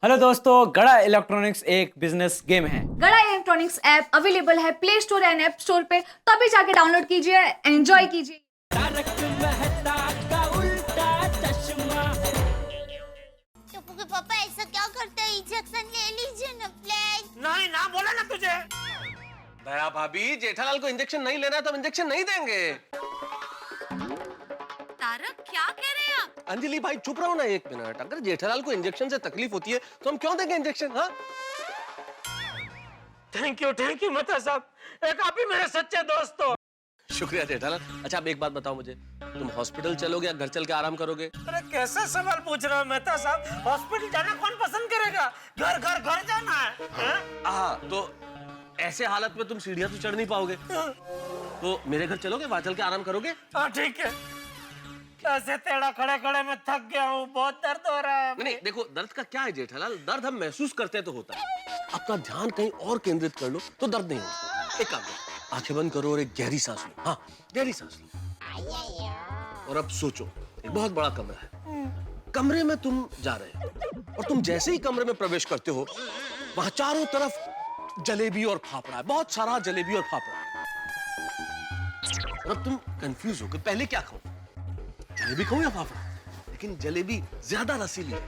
Hello दोस्तों, गड़ा electronics एक बिजनेस गेम है। गड़ा इलेक्ट्रॉनिक्स ऐप अवेलेबल है play store and app store पे, तो अभी जाके डाउनलोड कीजिए, एंजॉय कीजिए। पापा ऐसा क्या करते हैं? इंजेक्शन ले लीजिए ना प्लीज। नहीं ना, बोला ना तुझे। दया भाभी, जेठालाल को इंजेक्शन नहीं लेना तो हम इंजेक्शन नहीं देंगे। तारक क्या कह रहे हैं आप? अंजलि भाई चुप रहो ना एक मिनट। अगर जेठालाल को इंजेक्शन से तकलीफ होती है तो हम क्यों देंगे इंजेक्शन? हाँ, थैंक यू मेहता साहब, एक आप ही मेरे सच्चे दोस्त हो। शुक्रिया जेठालाल। अच्छा, अब एक बात बताओ मुझे, तुम हॉस्पिटल चलोगे या घर चल के आराम करोगे? अरे कैसा सवाल पूछ रहे हो मेहता साहब? हॉस्पिटल जाना कौन पसंद करेगा? घर घर घर जाना है, हैं? हाँ, तो ऐसे हालत में तुम सीढ़ियां तो चढ़ नहीं पाओगे, तो मेरे घर चलोगे, वहां चल के आराम करोगे? हाँ ठीक है। कैसे तेड़ा खड़े खड़े में थक गया हूँ, बहुत दर्द हो रहा है। नहीं, देखो दर्द का क्या है जेठालाल, दर्द हम महसूस करते हैं तो होता है। अपना ध्यान कहीं और केंद्रित कर लो तो दर्द नहीं होता। एक काम करो, आंखें बंद करो और एक गहरी सांस लो। हाँ, गहरी सांस लो। और अब सोचो, एक बहुत बड़ा कमरा है, कमरे में तुम जा रहे हो और तुम जैसे ही कमरे में प्रवेश करते हो, वहां चारों तरफ जलेबी और फाफड़ा है, बहुत सारा जलेबी और फाफड़ा है। और अब तुम कंफ्यूज हो कि पहले क्या खाऊं, जलेबी खाऊं या फाफड़ा? लेकिन जलेबी ज्यादा रसीली है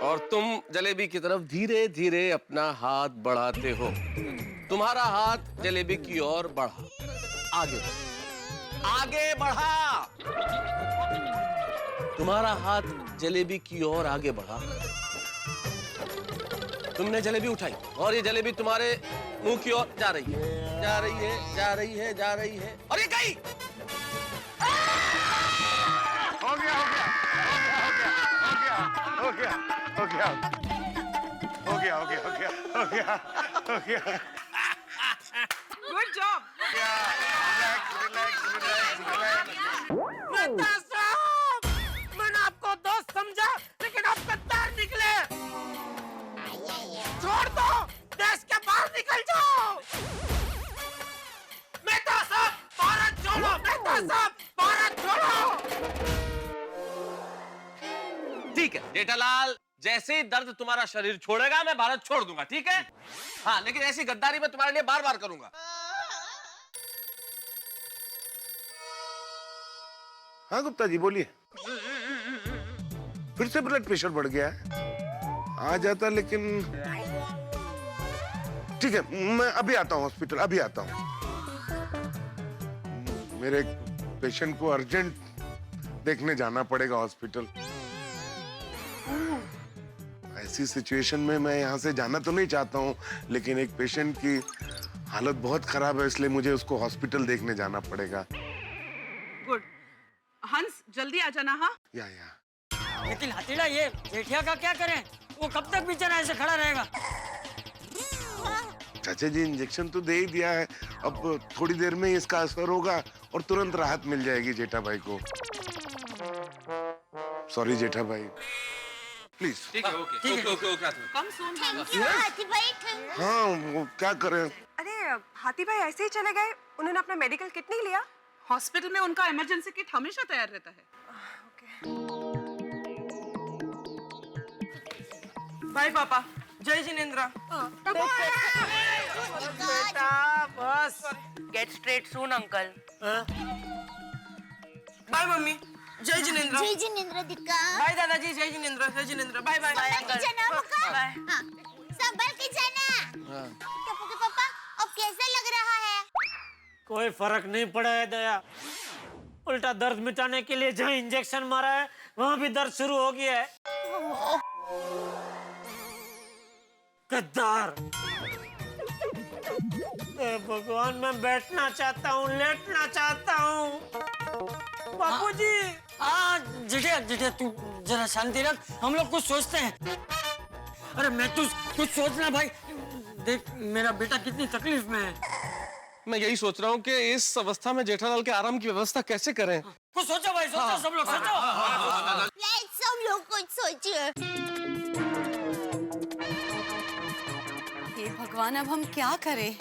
और तुम जलेबी की तरफ धीरे धीरे अपना हाथ बढ़ाते हो। तुम्हारा हाथ जलेबी की ओर बढ़ा, आगे आगे बढ़ा। तुम्हारा हाथ जलेबी की ओर आगे बढ़ा। तुमने जलेबी उठाई और ये जलेबी तुम्हारे मुंह की ओर जा रही है, जा रही है, जा रही है, जा रही है, और ये गई। हो गया हो गया हो गया हो गया हो गया हो गया हो गया हो गया हो गया। गुड जॉब मेहता साहब। मैंने आपको दोस्त समझा, लेकिन आप गद्दार निकले। छोड़ दो, देश के बाहर निकल जाओ। मेहता साहब, भारत छोड़ो। मेहता साहब, भारत छोड़ो। ठीक है जेठालाल, जैसे ही दर्द तुम्हारा शरीर छोड़ेगा मैं भारत छोड़ दूंगा, ठीक है? हाँ, लेकिन ऐसी गद्दारी मैं तुम्हारे लिए बार बार करूंगा। हाँ गुप्ता जी बोलिए। फिर से ब्लड प्रेशर बढ़ गया है? आ जाता, लेकिन ठीक है, मैं अभी आता हूँ हॉस्पिटल, अभी आता हूँ। मेरे पेशेंट को अर्जेंट देखने जाना पड़ेगा हॉस्पिटल। ऐसी सिचुएशन में मैं यहाँ से जाना तो नहीं चाहता हूँ, लेकिन एक पेशेंट की हालत बहुत खराब है, इसलिए मुझे उसको हॉस्पिटल देखने जाना पड़ेगा। गुड। हंस, जल्दी आ जाना। हाँ, या लेकिन हतीड़ा, ये जेठिया का क्या करें? वो कब तक बेचारा ऐसे खड़ा रहेगा? चाचा जी, इंजेक्शन तो दे ही दिया है, अब थोड़ी देर में ही इसका असर होगा और तुरंत राहत मिल जाएगी जेठा भाई को। सॉरी जेठा भाई, प्लीज। ठीक है, okay. Come soon. Thank you हाथी भाई, थैंक यू। हाँ, वो क्या करें? अरे हाथी भाई ऐसे ही चले गए, उन्होंने अपना मेडिकल किट नहीं लिया? हॉस्पिटल में उनका इमरजेंसी किट हमेशा तैयार रहता है। बाय पापा, जय जिनेंद्र। बेटा बस। गेट स्ट्रेट सून अंकल। बाय मम्मी, जय जिनेंद्र। जय जिनेंद्र दिक्का। बाय दादाजी, जय जिनेंद्र, जय जिनेंद्र। बाय बाय संभल के जाना मुक्का। बाय। हाँ, संभल के जाना। टप्पू के पापा, अब कैसा लग रहा है? कोई फर्क नहीं पड़ा है दया, उल्टा दर्द मिटाने के लिए जहाँ इंजेक्शन मारा है वहाँ भी दर्द शुरू हो गया है। गद्दार। भगवान, मैं बैठना चाहता हूँ, लेटना चाहता हूँ। बापूजी। हाँ जिठिया तू जरा शांति रख, हम लोग कुछ सोचते हैं। अरे मैं कुछ सोचना भाई, देख मेरा बेटा कितनी तकलीफ में है। मैं यही सोच रहा हूँ कि इस अवस्था में जेठालाल के आराम की व्यवस्था कैसे करें। कुछ सोचो भाई, सोचो सब लोग सोचो। लेट्स सब लोग कुछ सोचिए। हे भगवान, अब हम क्या करें?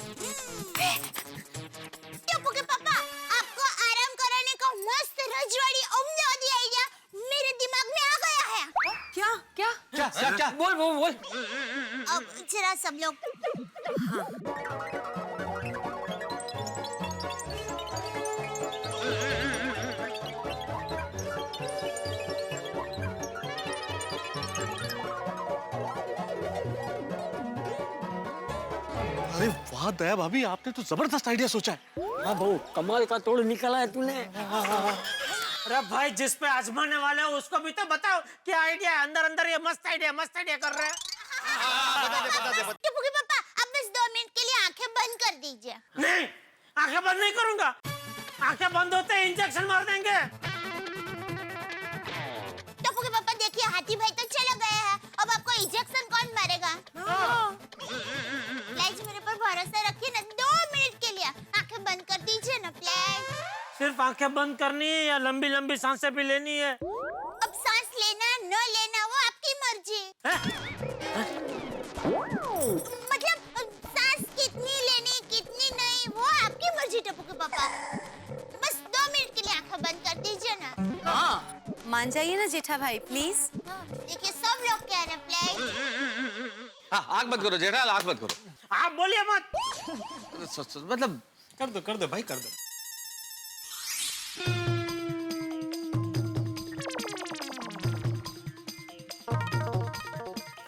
टप्पू के पापा, आपको आराम कराने का मस्त रजवाड़ी उम्दा आइडिया मेरे दिमाग में आ गया है। क्या क्या क्या क्या बोल बोल बोल। अब जरा सब लोग अरे वाह दया भाभी, आपने तो जबरदस्त आइडिया सोचा है। हाँ बहू, कमाल का तोड़ निकाला है तूने। अरे भाई जिस पे आजमाने वाले हो उसको भी तो बताओ क्या आइडिया है। अंदर अंदर ये मस्त आइडिया कर रहे हैं। टप्पू के पापा अब बस 2 मिनट के लिए आंखें बंद कर दीजिए। नहीं, आंखें बंद नहीं करूंगा। आंखें बंद होते ही इंजेक्शन मार देंगे। टप्पू के पापा देखिए, हाथी भाई तो चला गया है, अब आपको इंजेक्शन कौन मारेगा? प्लीज मेरे पर भरोसा रखिए ना, 2 मिनट के लिए आंखें बंद कर दीजिए ना प्लीज। सिर्फ आंखें बंद करनी है या लंबी लंबी सांसें भी लेनी है? अब सांस लेना न लेना वो आपकी मर्जी। मतलब सांस कितनी लेनी कितनी नहीं वो आपकी मर्जी टप्पू के पापा। बस 2 मिनट के लिए आंखें बंद कर दीजिए ना। हाँ, मान जाइए ना जेठा भाई प्लीज। देखिए सब लोग कह रहे हैं प्लीज। हाँ, आग मत करो जेठालाल, आग मत करो। आप बोलिए मत। मतलब कर दो भाई, कर दो।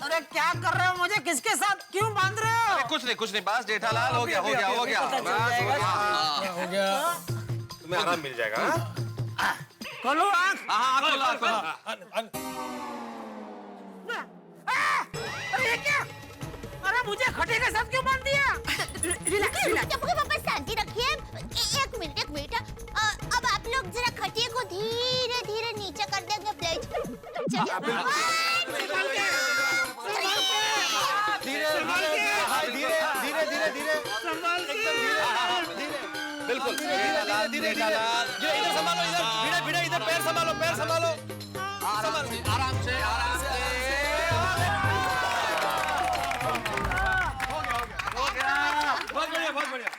अरे क्या कर रहे हो? मुझे किसके साथ क्यों बांध रहे हो? कुछ नहीं बस जेठालाल, हो गया हो गया। तुम्हें आराम मिल जाएगा। खोलो आँख। हाँ, खोलो। अरे ये क्या? अरे मुझे खटे के साथ क्यों बांध दिया? रिलैक्स टप्पू के पापा, शांति रखिए। एक मिनट। अब आप लोग जरा खटिए को धीरे धीरे नीचे कर देंगे प्लीज। बिल्कुल धीरे इधर संभालो, इधर पैर संभालो। आराम से। हो गया। बहुत बढ़िया।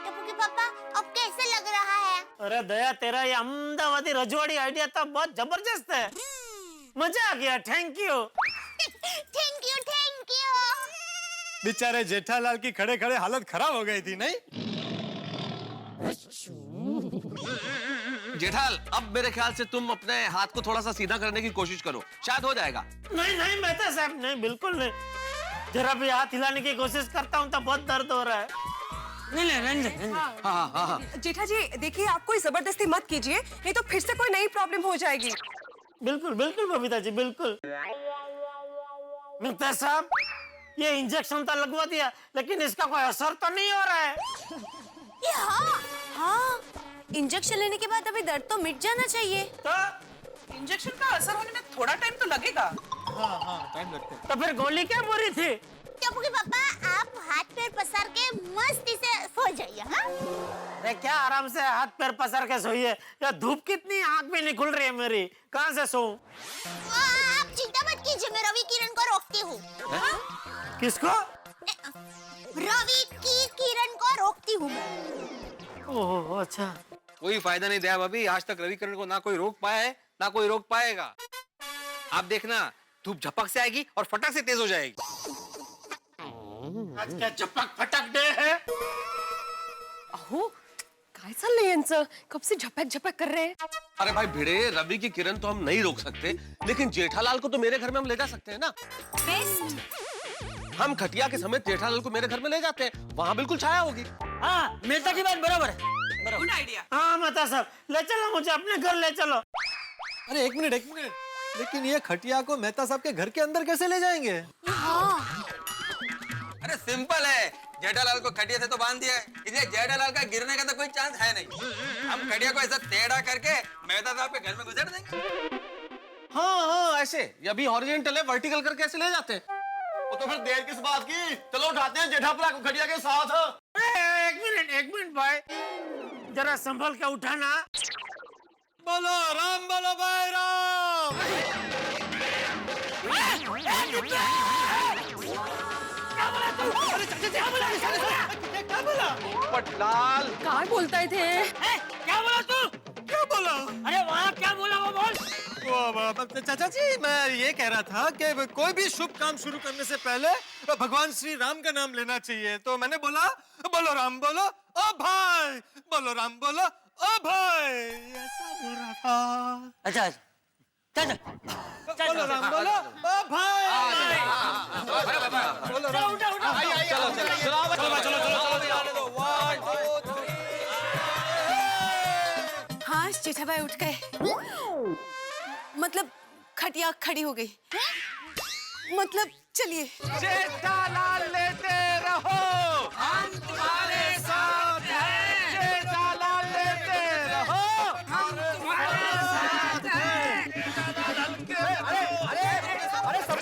टप्पू के पापा अब कैसे लग रहा है? अरे दया, तेरा ये अहमदाबादी रजवाड़ी आइडिया तो बहुत जबरदस्त है। मजा आ गया। Thank you. Thank you. बेचारे जेठालाल की खड़े खड़े हालत खराब हो गई थी नहीं? जेठाल, अब मेरे ख्याल से तुम अपने हाथ को थोड़ा सा सीधा करने की कोशिश करो, शायद हो जाएगा। नहीं मेहता साहब, नहीं, बिल्कुल नहीं। जरा भी हाथ हिलाने की कोशिश करता हूँ तो बहुत दर्द हो रहा है। नहीं रंजन। हाँ। जेठा जी देखिए, आप कोई जबरदस्ती मत कीजिए, नहीं तो फिर से कोई नई प्रॉब्लम हो जाएगी। बिल्कुल बबीता जी, बिल्कुल। मेहता साहब, ये इंजेक्शन तो लगवा दिया लेकिन इसका कोई असर तो नहीं हो रहा है। हाँ, इंजेक्शन लेने के बाद अभी दर्द तो मिट जाना चाहिए। तो इंजेक्शन का असर होने में थोड़ा टाइम तो लगेगा। हाँ, टाइम लगता है। तो फिर गोली क्या बुरी थी? टप्पू के पापा, आप हाथ पैर पसार के मस्ती से सो जाइए। हाँ, अरे क्या आराम से हाथ पैर पसार के सोइए? या धूप कितनी आंख भी नहीं खुल रही है मेरी, कहाँ से सोऊं? आप चिंता मत कीजिए, मैं रवि किरण को रोकती हूँ। किसको? रवि की किरण को रोकती हूँ। ओह अच्छा। कोई फायदा नहीं दया भाभी, आज तक रविकरण को ना कोई रोक पाया है ना कोई रोक पाएगा। आप देखना, धूप झपक से आएगी और फटक से तेज हो जाएगी। आज क्या झपक फटक डे है? अहो, काय चाललंय यांचं? कब से झपक कर रहे हैं? अरे भाई भिड़े, रवि की किरण तो हम नहीं रोक सकते, लेकिन जेठालाल को तो मेरे घर में हम ले जा सकते हैं ना। हम खटिया के समेत जेठालाल को मेरे घर में ले जाते हैं, वहाँ बिल्कुल छाया होगी। हाँ, मेहता की बात बराबर है। Good idea. हाँ मेहता साहब, ले चलो मुझे अपने घर ले चलो। अरे एक मिनट, लेकिन ये खटिया को मेहता साहब के घर के अंदर कैसे ले जाएंगे? अरे सिंपल है, जेठालाल को खटिया से तो बांध दिया है, इसलिए जेठालाल का गिरने का तो कोई चांस है नहीं। हम खटिया को ऐसा टेढ़ा करके मेहता साहब के घर में गुजर देंगे। हाँ, ऐसे। ये अभी हॉरिजॉन्टल है, वर्टिकल करके ऐसे ले जाते हैं। वो तो फिर देर किस बात की, चलो उठाते हैं जेठापुरा को खटिया के साथ। एक मिनट भाई, जरा संभल के उठाना। बोलो राम, बोलो भाई राम। पटलाल, काय बोलताय थे? क्या बोला तू? क्या बोला? अरे वहाँ क्या बोला वो बोल। चाचा जी मैं ये कह रहा था कि कोई भी शुभ काम शुरू करने से पहले भगवान श्री राम का नाम लेना चाहिए, तो मैंने बोला बोलो राम बोलो ओ भाई, बोलो राम बोलो ओ भाई, ऐसा बोल रहा था। अच्छा चल बोलो राम बोलो ओ भाई, बोलो राम, हाँ जेठा भाई उठ गए, मतलब खटिया खड़ी हो गई, मतलब चलिए। जेठालाल लेते रहो, हम तुम्हारे साथ हैं। जेठालाल लेते रहो, हम तुम्हारे साथ हैं। अरे सब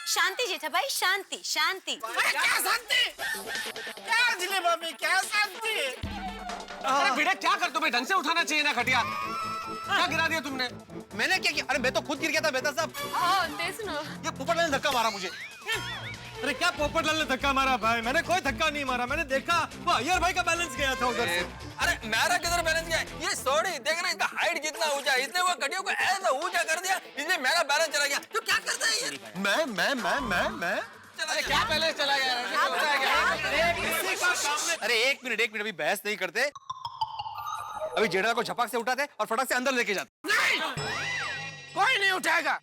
शांति जेठा भाई, शांति शांति। अरे क्या शांति? क्या जिले बाबी, क्या शांति? अरे बेटा क्या कर, तुम्हें ढंग से उठाना चाहिए ना खटिया, क्या गिरा दिया तुमने? मैंने क्या किया? अरे मैं तो खुद गिर गया था बेटा साहब। हाँ देख ना, ये पोपटलाल ने धक्का मारा मुझे। अरे क्या पोपटलाल ने धक्का मारा भाई? मैंने कोई धक्का नहीं मारा, मैंने देखा वो अय्यर भाई का बैलेंस गया था उधर से। अरे मेरा किधर बैलेंस गया? ये सॉरी देख रहा, इसका हाइट कितना ऊंचा है, इसने वो खटियों को ऐसा ऊंचा कर दिया, इसलिए मेरा बैलेंस चला गया। तो क्या करता है ये? मैं अरे क्या बैलेंस चला गया? अरे एक मिनट अभी बहस नहीं करते, अभी जेठा को झपक से उठाते और फटक से अंदर लेके जाते। नहीं, कोई नहीं उठाएगा।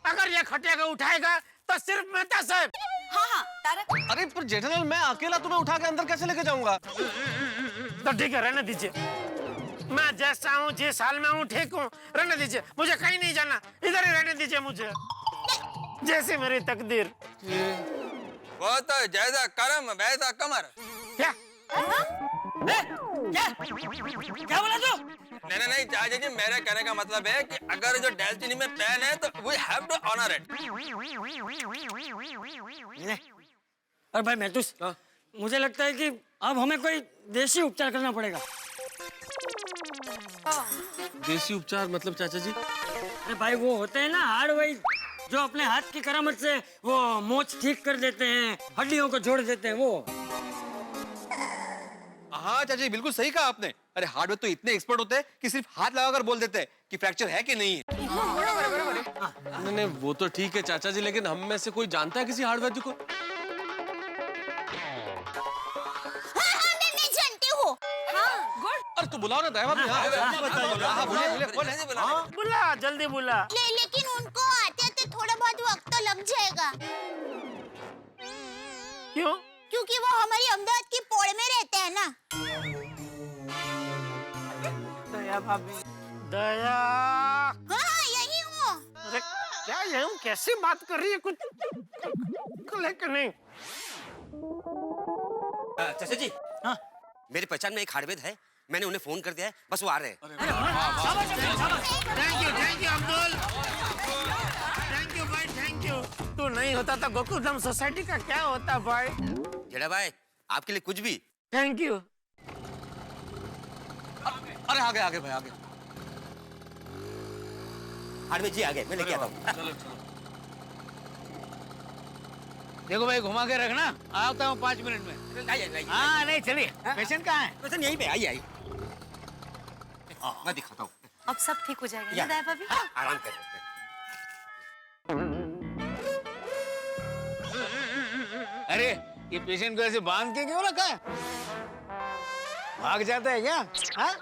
अगर ये खटिया को उठाएगा तो सिर्फ मेहता साहब। हाँ हाँ तारक। अरे पर जेठालाल मैं अकेला तुम्हें उठा के अंदर कैसे लेके जाऊंगा? तो ठीक है, रहने दीजिए। मैं जैसा हूँ, जिस हाल में हूँ, ठीक हूँ, रहने दीजिए। मुझे कहीं नहीं जाना, इधर ही रहने दीजिए मुझे, जैसे मेरी तकदीर। वो तो जैसा कर्म वैसा कमर। क्या? क्या बोला तू? नहीं चाचा जी, मेरे कहने का मतलब है कि अगर जो डेस्टिनी में पेन है तो we have to honour it. और भाई महतूस, मुझे लगता है कि अब हमें कोई देसी उपचार करना पड़ेगा। देसी उपचार मतलब चाचा जी? अरे भाई वो होते हैं ना हार्ड वाइज, जो अपने हाथ की करामत से वो मोच ठीक कर देते हैं, हड्डियों को जोड़ देते हैं वो। हाँ चाचा जी बिल्कुल सही कहा आपने। अरे हार्डवेयर तो इतने एक्सपर्ट होते हैं कि सिर्फ हाथ लगाकर बोल देते हैं कि फ्रैक्चर है कि नहीं है। नहीं वो तो ठीक है चाचा जी, लेकिन हम में से कोई जानता है किसी हार्डवेयर को? मैं जानती हूँ। अरे तो बुलाओ ना दया भाभी। बुला, जल्दी बुला। लेकिन उनको आते थोड़ा बहुत वक्त तो लग जाएगा। क्यों? क्योंकि वो हमारी अहमदाबाद की पोड़ में रहते हैं ना। दया भाभी, दया। हाँ यही हूँ। अरे क्या ये हूँ? कैसी बात कर रही है? कुछ लेकिन नहीं। चाचा जी, हाँ मेरी पहचान में एक हार्डवेयर है, मैंने उन्हें फोन कर दिया है, बस वो आ रहे हैं। Thank you Abdul, thank you भाई, थैंक यू। तू नहीं होता तो गोकुलधाम सोसाइटी का क्या होता भाई? जेठा भाई आपके लिए कुछ भी। Thank you. अरे आगे भाई आगे। हार्डवेयर जी आ गए, मैं लेके आता हूँ। चलो देखो भाई घुमा के रखना, आता हूँ 5 मिनट में। हाँ नहीं चलिए, पेशेंट कहाँ है? पेशेंट यहीं पे, आइए। मैं दिखाता हूँ। अब सब ठीक हो जाएगा ना दया भाभी? आराम कर। अरे ये पेशेंट को ऐसे बांध के क्यों रखा है? भाग जाता है क्या? हाँ?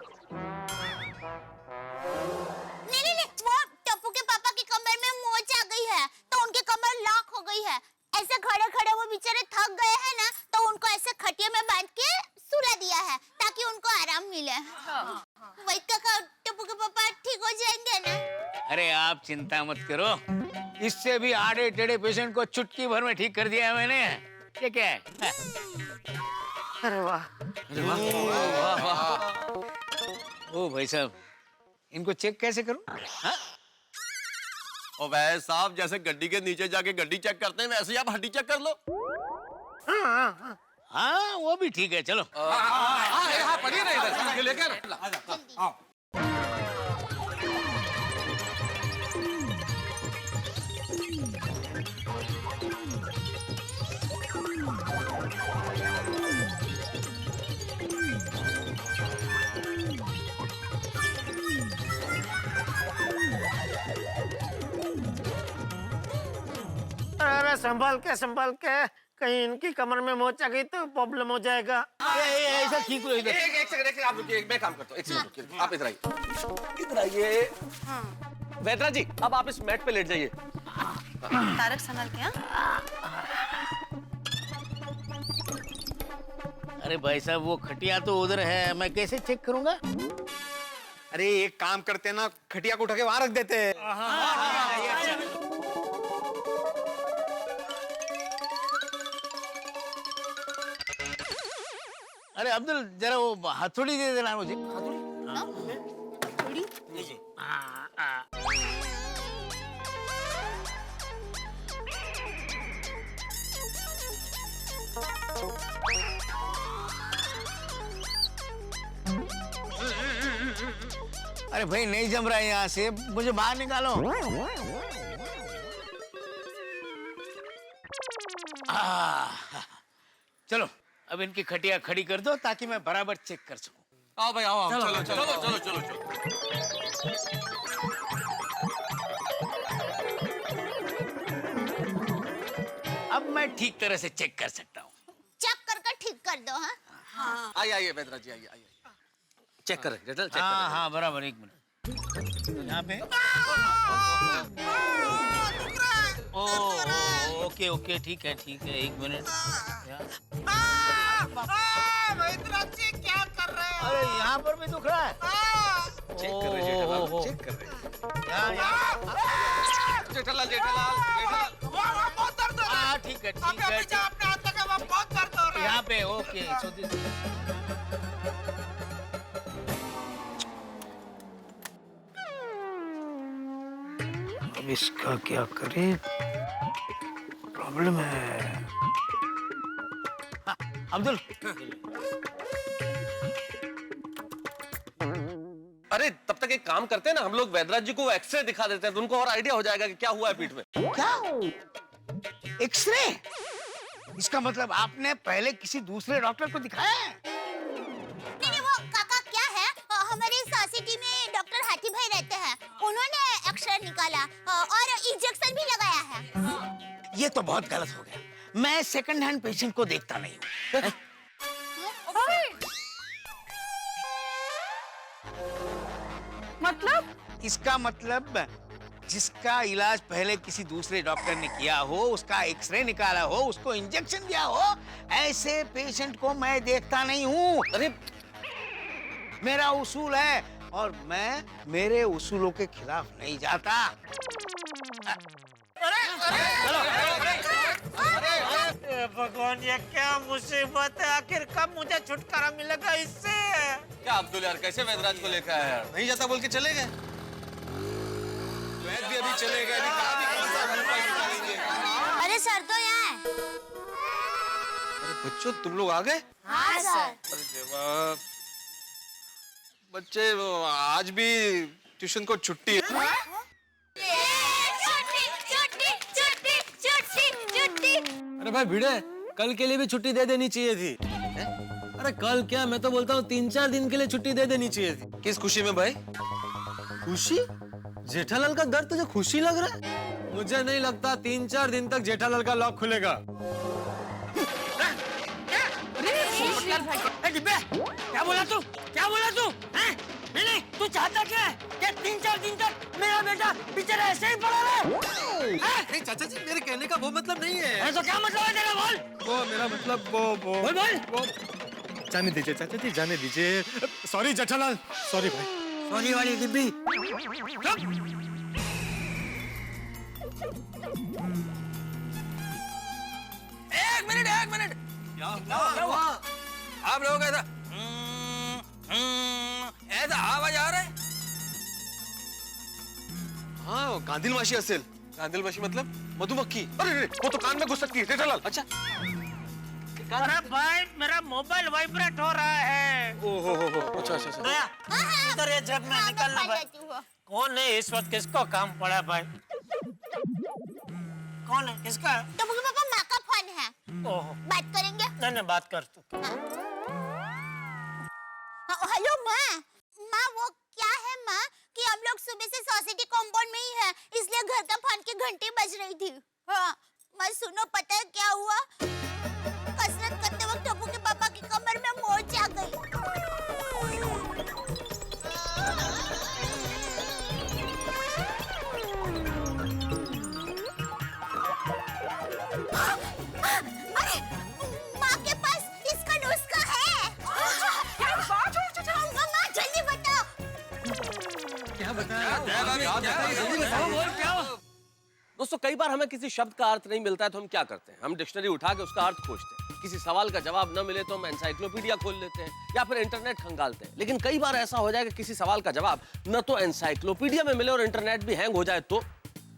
नहीं, वो टप्पू के पापा की कमर में मोच आ गई है, तो उनकी कमर लॉक हो गई है। ऐसे खड़े खड़े वो बेचारे थक गए हैं ना, तो उनको ऐसे खटिया में बांध के सुला दिया है ताकि उनको आराम मिले। वही का टप्पू के पापा ठीक हो जाएंगे ना? अरे आप चिंता मत करो, इससे भी आड़े टेढ़े पेशेंट को चुटकी भर में ठीक कर दिया है मैंने। ये क्या है? अरे वाह, ओ भाई साहब, इनको चेक कैसे करूं? हाँ? ओ भाई साहब, जैसे गड्डी के नीचे जाके गड्डी चेक करते हैं वैसे ही आप हड्डी चेक कर लो। हाँ वो भी ठीक है, चलो। हाँ पढ़िए ना इधर लेकर। संभाल के कहीं इनकी कमर में मोच आ गई तो प्रॉब्लम हो जाएगा। ऐसा ठीक हो इधर। एक सेकंड आप रुकिए, मैं काम करता हूँ। एक सेकंड रुकिए, आप इधर आइए, इधर आइए। वेदरा जी, अब आप इस मैट पे लेट जाइए। तारक संभाल के। अरे भाई साहब, वो खटिया तो उधर है, मैं कैसे चेक करूंगा? अरे एक काम करते हैं ना, खटिया को उठा के वहां रख देते हैं। अरे अब्दुल, जरा वो हथौड़ी दे देना मुझे। अरे भाई नहीं जम रहा है यहाँ से, मुझे बाहर निकालो। चलो अब इनकी खटिया खड़ी कर दो ताकि मैं बराबर चेक कर सकूं। आओ भाई आओ, चलो चलो चलो। अब मैं ठीक तरह से चेक कर सकता हूँ। चेक कर ठीक कर दो। हाँ आइए वेदरा जी, आइए। चेक कर रहे, चेक कर। हाँ बराबर, एक मिनट यहाँ पे। ओके ठीक है, एक मिनट। क्या कर रहे हैं? अरे यहाँ पर भी दुख रहा है। चेक कर रहे जेठालाल, चेक कर रहे। जेठालाल बहुत दर्द हो रहा है। ठीक है। अपने हाथ लगा, वहाँ बहुत दर्द हो रहा है। यहाँ पे ओके। अब इसका क्या करें, प्रॉब्लम है। अब्दुल, अरे तब तक एक काम करते हैं ना, हम लोग वैद्यराज जी को एक्सरे दिखा देते हैं, तो उनको और आइडिया हो जाएगा कि क्या हुआ है पीठ में। क्या एक्सरे? इसका मतलब आपने पहले किसी दूसरे डॉक्टर को दिखाया है? नहीं, वो काका क्या है, हमारी सोसाइटी में डॉक्टर हाथी भाई रहते हैं, उन्होंने एक्सरे निकाला और इंजेक्शन भी लगाया है। ये तो बहुत गलत हो गया। मैं सेकंड हैंड पेशेंट को देखता नहीं हूँ। मतलब? इसका मतलब जिसका इलाज पहले किसी दूसरे डॉक्टर ने किया हो, उसका एक्सरे निकाला हो, उसको इंजेक्शन दिया हो, ऐसे पेशेंट को मैं देखता नहीं हूँ। अरे मेरा उसूल है और मैं मेरे उसूलों के खिलाफ नहीं जाता। भगवान, ये क्या मुसीबत है? आखिर कब मुझे छुटकारा मिलेगा इससे? क्या अब्दुल यार, कैसे वैद्यराज को लेकर आया यार? नहीं जाता बोल के चले गए। वैद्य भी अभी चले गए, अरे सर तो यहाँ है। अरे बच्चों, तुम लोग आ गए? हाँ सर। अरे देवा, बच्चे आज भी ट्यूशन को छुट्टी है। अरे भाई भिड़े, कल के लिए भी छुट्टी दे देनी चाहिए थी। अरे कल क्या, मैं तो बोलता हूँ 3-4 दिन के लिए छुट्टी दे देनी चाहिए थी। किस खुशी में भाई? खुशी? जेठालाल का घर तुझे खुशी लग रहा है? मुझे नहीं लगता 3-4 दिन तक जेठालाल का लॉक खुलेगा। क्या बोला तू? नहीं, तू चाहता क्या है? क्या 3-4 दिन तक मेरा बेटा बेचारा ऐसे ही पड़ा रहे? नहीं चाचा जी, मेरे कहने का वो मतलब नहीं है। तो क्या मतलब है तेरा? बोल। वो मेरा मतलब वो जाने दीजिए चाचा जी, जाने दीजिए। सॉरी जेठालाल, सॉरी भाई। सॉरी वाली डिब्बी। एक मिनट। क्या हुआ? आप लोग ऐसा आवाज आ रहा है? हाँ, कांदिलमाशी असेल। कांदिलमाशी मतलब मधुमक्खी। अरे वो तो कान में घुस सकती है जेठालाल। अच्छा। अरे भाई, मेरा मोबाइल वाइब्रेट हो रहा है। ओहो अच्छा। दया, इधर ये जेब में निकालना भाई। कौन है इस वक्त? किसको काम पड़ा भाई? कौन है? किसका? तो मुझे पापा माँ का फोन है। ओहो, बात करेंगे? नहीं बात कर तू। हेलो माँ। माँ वो क्या है माँ कि हम लोग सुबह से सोसाइटी कंपाउंड में ही है, इसलिए घर का फोन की घंटी बज रही थी। हाँ, मैं सुनो, पता है क्या हुआ? कसरत करते वक्त टप्पू के पापा की कमर में मोच आ गई। अरे, माँ के पास इसका नुस्खा है। माँ जल्दी बताओ। क्या बताया? दोस्तों, कई बार हमें किसी शब्द का अर्थ नहीं मिलता है तो हम क्या करते हैं? हम डिक्शनरी उठा के उसका अर्थ खोजते हैं। किसी सवाल का जवाब न मिले तो हम एनसाइक्लोपीडिया खोल लेते हैं या फिर इंटरनेट खंगालते हैं। लेकिन कई बार ऐसा हो जाए कि किसी सवाल का जवाब न तो एनसाइक्लोपीडिया में मिले और इंटरनेट भी हैंग हो जाए तो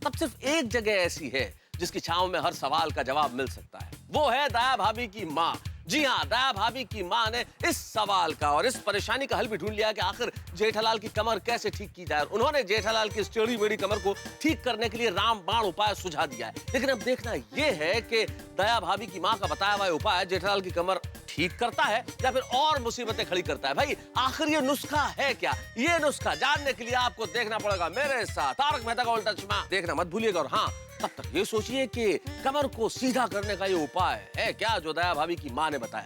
तब सिर्फ एक जगह ऐसी है जिसकी छांव में हर सवाल का जवाब मिल सकता है। वो है दया भाभी की माँ। जी हाँ, दया भाभी की माँ ने इस सवाल का और इस परेशानी का हल भी ढूंढ लिया कि आखिर जेठालाल की कमर कैसे ठीक की जाए। उन्होंने जेठालाल की टेढ़ी मेढ़ी कमर को ठीक करने के लिए रामबाण उपाय सुझा दिया है। लेकिन अब देखना यह है कि दया भाभी की माँ का बताया हुआ उपाय जेठालाल की कमर ठीक करता है या फिर और मुसीबतें खड़ी करता है। भाई, आखिर ये नुस्खा है क्या? ये नुस्खा जानने के लिए आपको देखना पड़ेगा मेरे साथ तारक मेहता का उल्टा चश्मा। देखना मत भूलिएगा। और हाँ, तब तक ये सोचिए कि कमर को सीधा करने का ये उपाय है क्या जो दया भाभी की माँ ने बताया।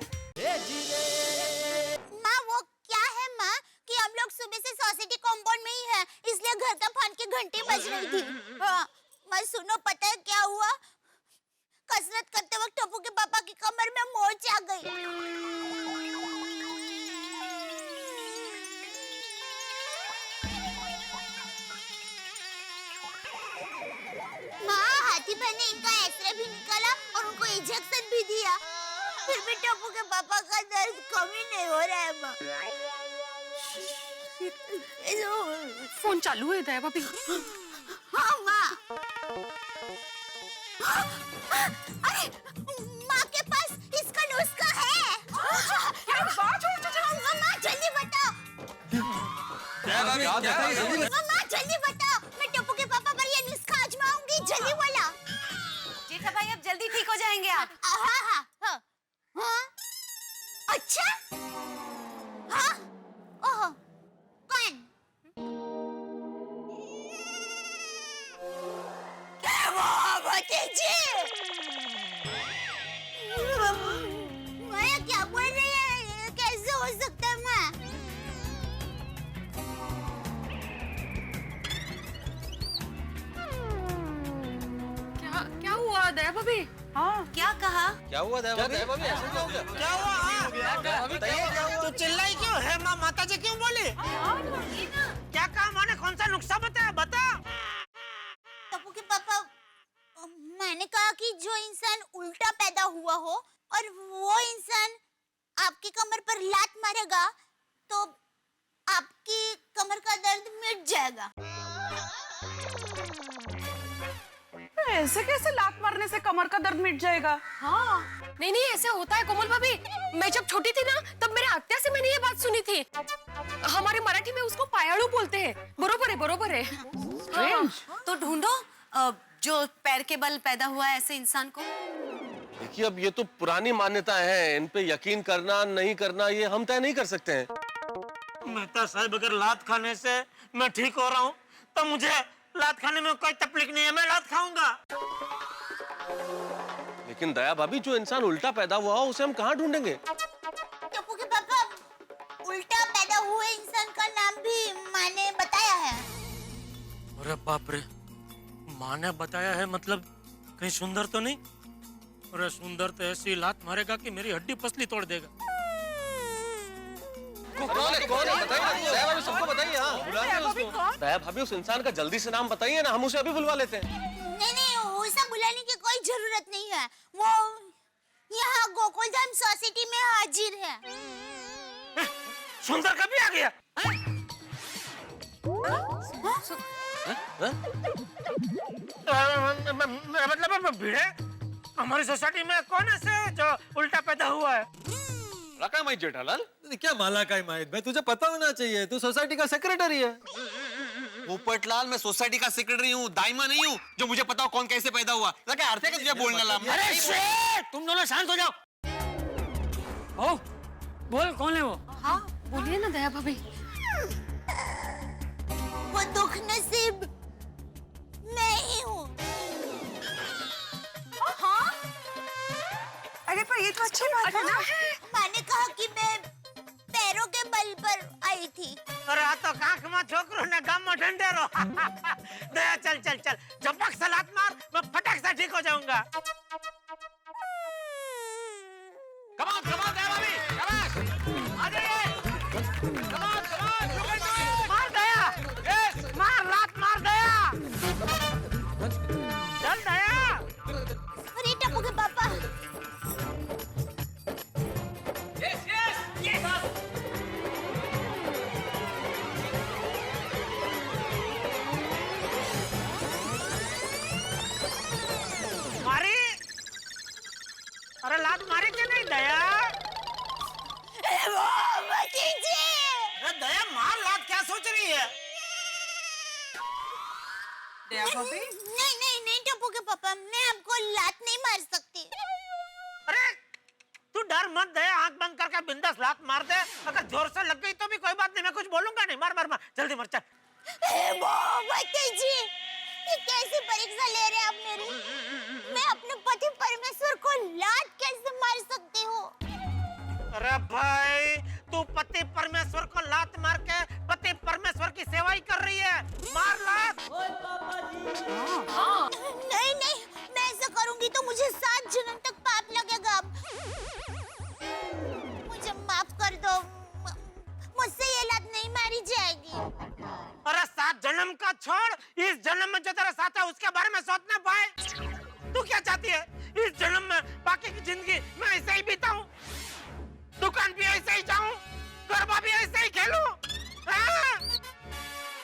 माँ, वो क्या है माँ कि हम लोग सुबह से सोसाइटी कंपाउंड में ही है, इसलिए घर का फोन की घंटी बज रही थी। हाँ, मैं सुनो, पता है क्या हुआ? कसरत करते वक्त टप्पू के पापा की कमर में मोच आ गई। माँ, हाथी भाई ने इनका एक्सरे भी निकाला और उनको इंजेक्शन भी दिया, फिर भी टप्पू के पापा का दर्द कम ही नहीं हो रहा है माँ। फोन चालू है दया भाभी। हाँ माँ। अरे, माँ के पास इसका नुस्खा है। माँ जल्दी बताओ। माँ जल्दी बताओ, मैं टप्पू के पापा पर ये नुस्खा आजमाऊंगी। जल्दी बोला। जेठा भाई, अब जल्दी ठीक हो जाएंगे आप। हाँ। अच्छा, हाँ, ओहो, कौन? क्या वो भतीजी? माया क्या बोल रही है? कैसे हो सकता है माँ? क्या हुआ दया भाभी? हाँ, क्या कहा? क्या हुआ दया भाभी? ऐसा क्या हो गया? क्या हुआ? तो चिल्लाई क्यों है? माँ माता जी क्यों बोली? क्या काम है? कौन सा नुस्खा बताया? बता। टप्पू के पापा, मैंने कहा कि जो इंसान उल्टा पैदा हुआ हो और वो इंसान आपकी कमर पर लात मारेगा तो आपकी कमर का दर्द मिट जाएगा। ऐसे कैसे लात मारने से कमर का दर्द मिट जाएगा? हाँ, नहीं नहीं, ऐसे होता है कोमल भाभी। मैं जब छोटी थी ना, तब मेरे आत्या से मैंने ये बात सुनी थी। हमारे मराठी में उसको पायाळू बोलते हैं। बरोबर है। हाँ, तो ढूंढो जो पैर के बल पैदा हुआ है ऐसे इंसान को। देखिए, अब ये तो पुरानी मान्यताएं हैं, इन पे यकीन करना नहीं करना ये हम तय नहीं कर सकते हैं। मेहता साहब, अगर लात खाने से मैं ठीक हो रहा हूँ तो मुझे लात खाने में कोई तकलीफ नहीं है, मैं लात खाऊंगा। लेकिन दया भाभी, जो इंसान उल्टा पैदा हुआ हो उसे हम कहाँ ढूंढेंगे? टप्पू के पापा, उल्टा पैदा हुए इंसान का नाम भी माँ ने बताया है। अरे बाप रे, माँ ने बताया है मतलब कहीं सुंदर तो नहीं? अरे सुंदर तो ऐसी लात मारेगा कि मेरी हड्डी पसली तोड़ देगा। कौन है? बताइए दया भाभी, सबको बताइए। हाँ, दया भाभी, उस इंसान का जल्दी से नाम बताइए ना, हम उसे अभी बुलवा लेते हैं। नहीं, उसे बुलाने की कोई जरूरत नहीं है। वो यहाँ गोकुलधाम सोसाइटी में हाजिर है। सुंदर कभी आ गया? मतलब भिड़े, हमारी सोसाइटी में कौन ऐसे जो उल्टा पैदा हुआ है? रखा मैं जेठालाल। क्या माला का माहित भाई, तुझे पता होना चाहिए, तू सोसाइटी का सेक्रेटरी है। पोपटलाल, मैं सोसाइटी का सेक्रेटरी हूँ, दाइमा नहीं हूँ जो मुझे पता हो कौन कैसे पैदा हुआ। क्या अर्थ है कि तुझे बोलना ला? अरे शेट, तुम दोनों शांत हो जाओ। ओ, बोल कौन है वो? हाँ, बोलिए ना दया भाभी। वो दुख नसीब मैं ही हूँ। हाँ, ये तो अच्छी बात है ना। मैंने कहा कि मैं पैरों के बल पर आई थी। अरे आ तो कांख में छोकरो ने गाम में ढंढेरो। दया चल चल चल, झपक से लात मार, मैं फटक से ठीक हो जाऊंगा। कमान कमान दया भाभी, कमान आ जाइए। कमान कमान मार दया, मार लात मार दया, चल दया। अरे टप्पू के पापा, यस यस यस। मारी, अरे लात मारी कि नहीं दया? अरे दया मार लात, क्या सोच रही है? दया भाभी? नहीं नहीं नहीं टप्पू के पापा, मैं आपको लात नहीं मार सकती। अरे तू डर मत दया, आंख बंद करके बिंदास लात मार दे। अगर जोर से लग गई तो भी कोई बात नहीं, मैं कुछ बोलूंगा नहीं। मार मार मार, जल्दी मार चल। जी, ये कैसी परीक्षा ले रहे हैं आप मेरी? मैं अपने पति परमेश्वर को लात कैसे मार सकती हूँ? अरे भाई, तू पति परमेश्वर को लात मार के पति परमेश्वर की सेवा ही कर रही है। मार लात। नहीं नहीं, मैं ऐसा करूंगी तो मुझे 7 जन्म तक पाप लगेगा। मुझे माफ कर दो, मुझसे ये लात नहीं मारी जाएगी। अरे 7 जन्म का छोड़, इस जन्म में जो तेरा साथ है उसके बारे में सोच ना पाए। तू क्या चाहती है? इस जन्म में बाकी की जिंदगी मैं ऐसे ही बिताऊं, दुकान भी ऐसे ही जाऊं, गरबा भी ऐसे ही खेलूं।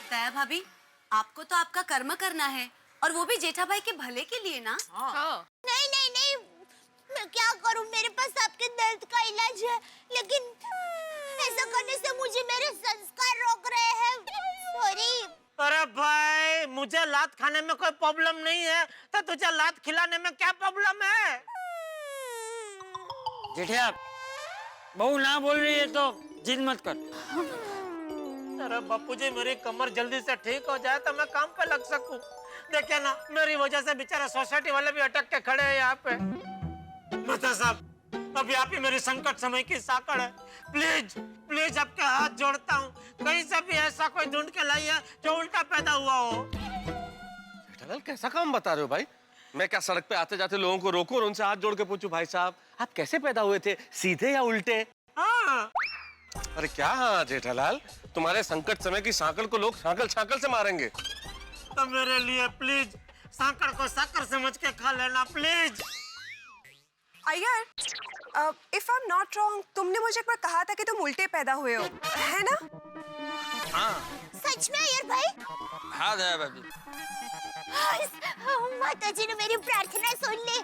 दया भाभी, आपको तो आपका कर्म करना है, और वो भी जेठा भाई के भले के लिए ना। नहीं नहीं नहीं, मैं क्या करूं? मेरे पास आपके दर्द का इलाज है, लेकिन ऐसा करने से मुझे मेरे संस्कार रोक रहे हैं। सॉरी। अरे भाई, मुझे लात खाने में कोई प्रॉब्लम नहीं है, तो तुझे लात खिलाने में क्या प्रॉब्लम है? जेठिया, बहू ना बोल रही है तो जिद मत कर। अरे बापूजी, मेरी कमर जल्दी से ठीक हो जाए तो मैं काम पे लग सकूं। देखिए ना, मेरी वजह से बेचारे सोसाइटी वाले भी अटक के खड़े हैं यहाँ पे। बता साहब, अभी आप ही मेरी संकट समय की साकड़ है। प्लीज प्लीज आपके हाथ जोड़ता हूँ, कहीं से भी ऐसा कोई ढूंढ के लाइए जो उल्टा पैदा हुआ हो। जेठालाल, कैसा काम बता रहे हो भाई? मैं क्या सड़क पे आते जाते लोगों को रोकूं और उनसे हाथ जोड़ के पूछूं, भाई साहब आप कैसे पैदा हुए थे, सीधे या उल्टे? हाँ। अरे क्या हाँ जेठालाल, तुम्हारे संकट समय की सांकड़ को लोग सांकल सांकल से मारेंगे। तो मेरे लिए प्लीज सांकड़ को साकर समझ के खा लेना please. Iyer, if I am not wrong, तुमने मुझे एक बार कहा था कि तुम उल्टे पैदा हुए हो, है ना? हाँ। सच में अय्यर भाई? हाँ दया भाभी। माता जी ने मेरी प्रार्थना सुन ली।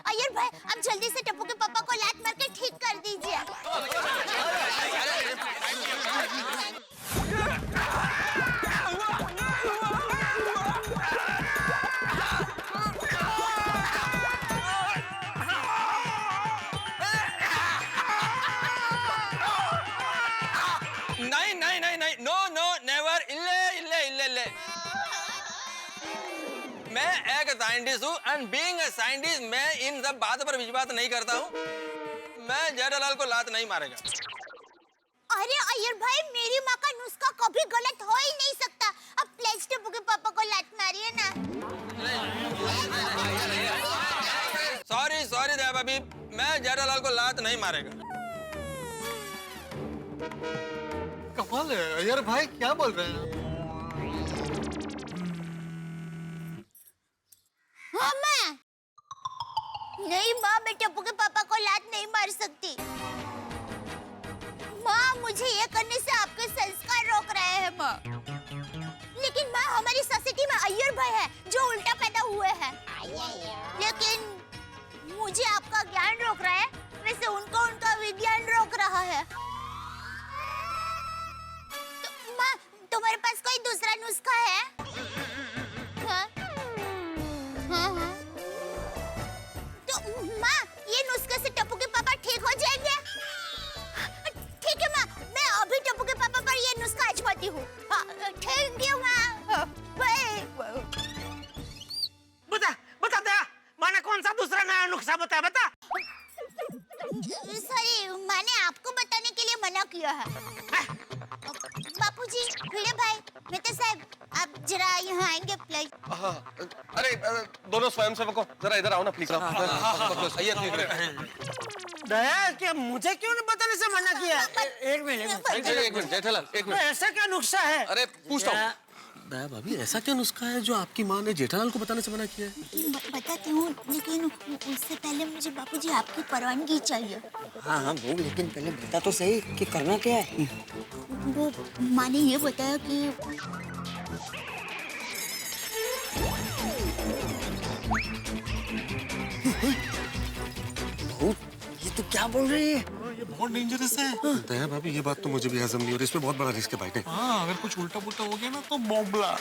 अय्यर भाई, आप जल्दी से टप्पू के पापा को लात मार के ठीक कर दीजिए। नहीं नहीं नहीं नहीं, नो नो नेवर, इल्ले इल्ले इल्ले इल्ले। मैं एक साइंटिस्ट हूँ, एंड बीइंग अ साइंटिस्ट मैं इन सब बातों पर विश्वास नहीं करता हूँ। मैं जेठालाल को लात नहीं मारेगा। अरे अय्यर भाई, मेरी माँ का नुस्खा कभी गलत हो ही नहीं सकता। अब प्लीज टप्पू के पापा को लात मारिए ना। सॉरी सॉरी दया भाभी, मैं जेठालाल को लात नहीं मारेगा। कमाल है अय्यर भाई, क्या बोल रहे हैं? हाँ माँ। नहीं माँ, मैं टप्पू के पापा को लात नहीं मार सकती। माँ, मुझे ये करने से आपके संस्कार रोक रहे हैं माँ। लेकिन माँ, हमारी सोसाइटी में अय्यर भाई है जो उल्टा पैदा हुए हैं। लेकिन मुझे आपका ज्ञान रोक रहा है, वैसे उनको उनका विज्ञान रोक रहा है। तो माँ, तुम्हारे पास कोई दूसरा नुस्खा है? हाँ? हाँ हाँ। तो माँ, ये नुस्खे से टप्पू के पापा ठीक हो जाएंगे? ठीक है माँ, मैं अभी टप्पू के पापा पर ये नुस्खा आजमाती हूँ। थैंक यू माँ। बाय। बता बता दया, माने कौन सा दूसरा नया नुस्खा बताया, बता। सॉरी, मैंने आपको बताने के लिए मना किया है। बापूजी, भिड़े भाई, मेहता साहब, आप जरा यहाँ आएंगे प्लीज। हाँ, अरे दोनों स्वयंसेवकों जरा इधर आओ ना प्लीज। दया, क्या मुझे क्यों नहीं बताने से मना किया? एक मिनट जेठालाल, एक मिनट। ऐसा क्या नुस्खा है? अरे पूछता हूँ दया भाभी, ऐसा क्या नुस्खा है जो आपकी माँ ने जेठालाल को बताने से मना किया है? बताती हूँ, लेकिन उससे पहले मुझे बापूजी आपकी परवानगी चाहिए। हाँ वो, लेकिन पहले बता तो सही कि करना क्या है। वो माँ ने ये बताया कि ये तो क्या बोल रही है? ये बहुत डेंजरस है। दया भाभी, ये बात तो मुझे भी हजम नहीं हो रही, इसमें बहुत बड़ा रिस्क है भाई। नहीं, हाँ, अगर कुछ उल्टा पुल्टा हो गया ना तो बॉम्बला।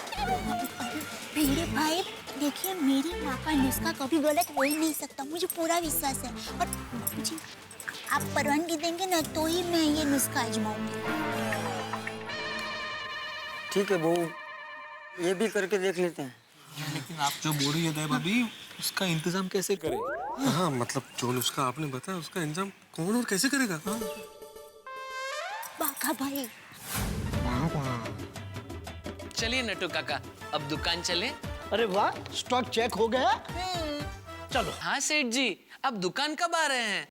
भिड़े भाई, देखिए मेरी माँ का नुस्खा कभी गलत हो ही नहीं सकता, मुझे पूरा विश्वास है। और बापूजी, आप परवानगी देंगे ना तो ही मैं ये नुस्खा आजमाऊंगी। ठीक है बहू, ये भी करके देख लेते हैं। लेकिन आप जो बोल रही है दया भाभी, उसका इंतजाम कैसे करें? हाँ मतलब जो नुस्खा आपने बताया उसका इंतजाम कौन और कैसे करेगा? बाघा भाई। चलिए नटू काका, अब दुकान चले। अरे वाह, स्टॉक चेक हो गया? चलो। हाँ सेठ जी, अब दुकान कब आ रहे हैं?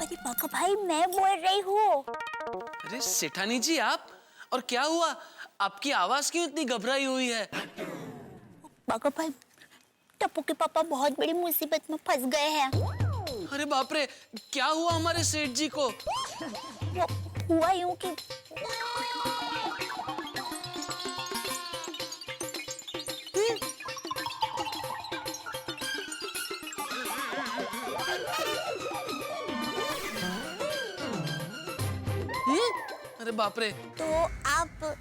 अरे बाघा भाई, मैं बोल रही हूँ। अरे सेठानी जी, आप? और क्या हुआ? आपकी आवाज क्यों इतनी घबराई हुई है? बाघा भाई, टप्पू के पापा बहुत बड़ी मुसीबत में फंस गए हैं। अरे बाप रे, क्या हुआ हमारे सेठ जी को? वो हुआ यूं कि अरे बाप रे। तो आप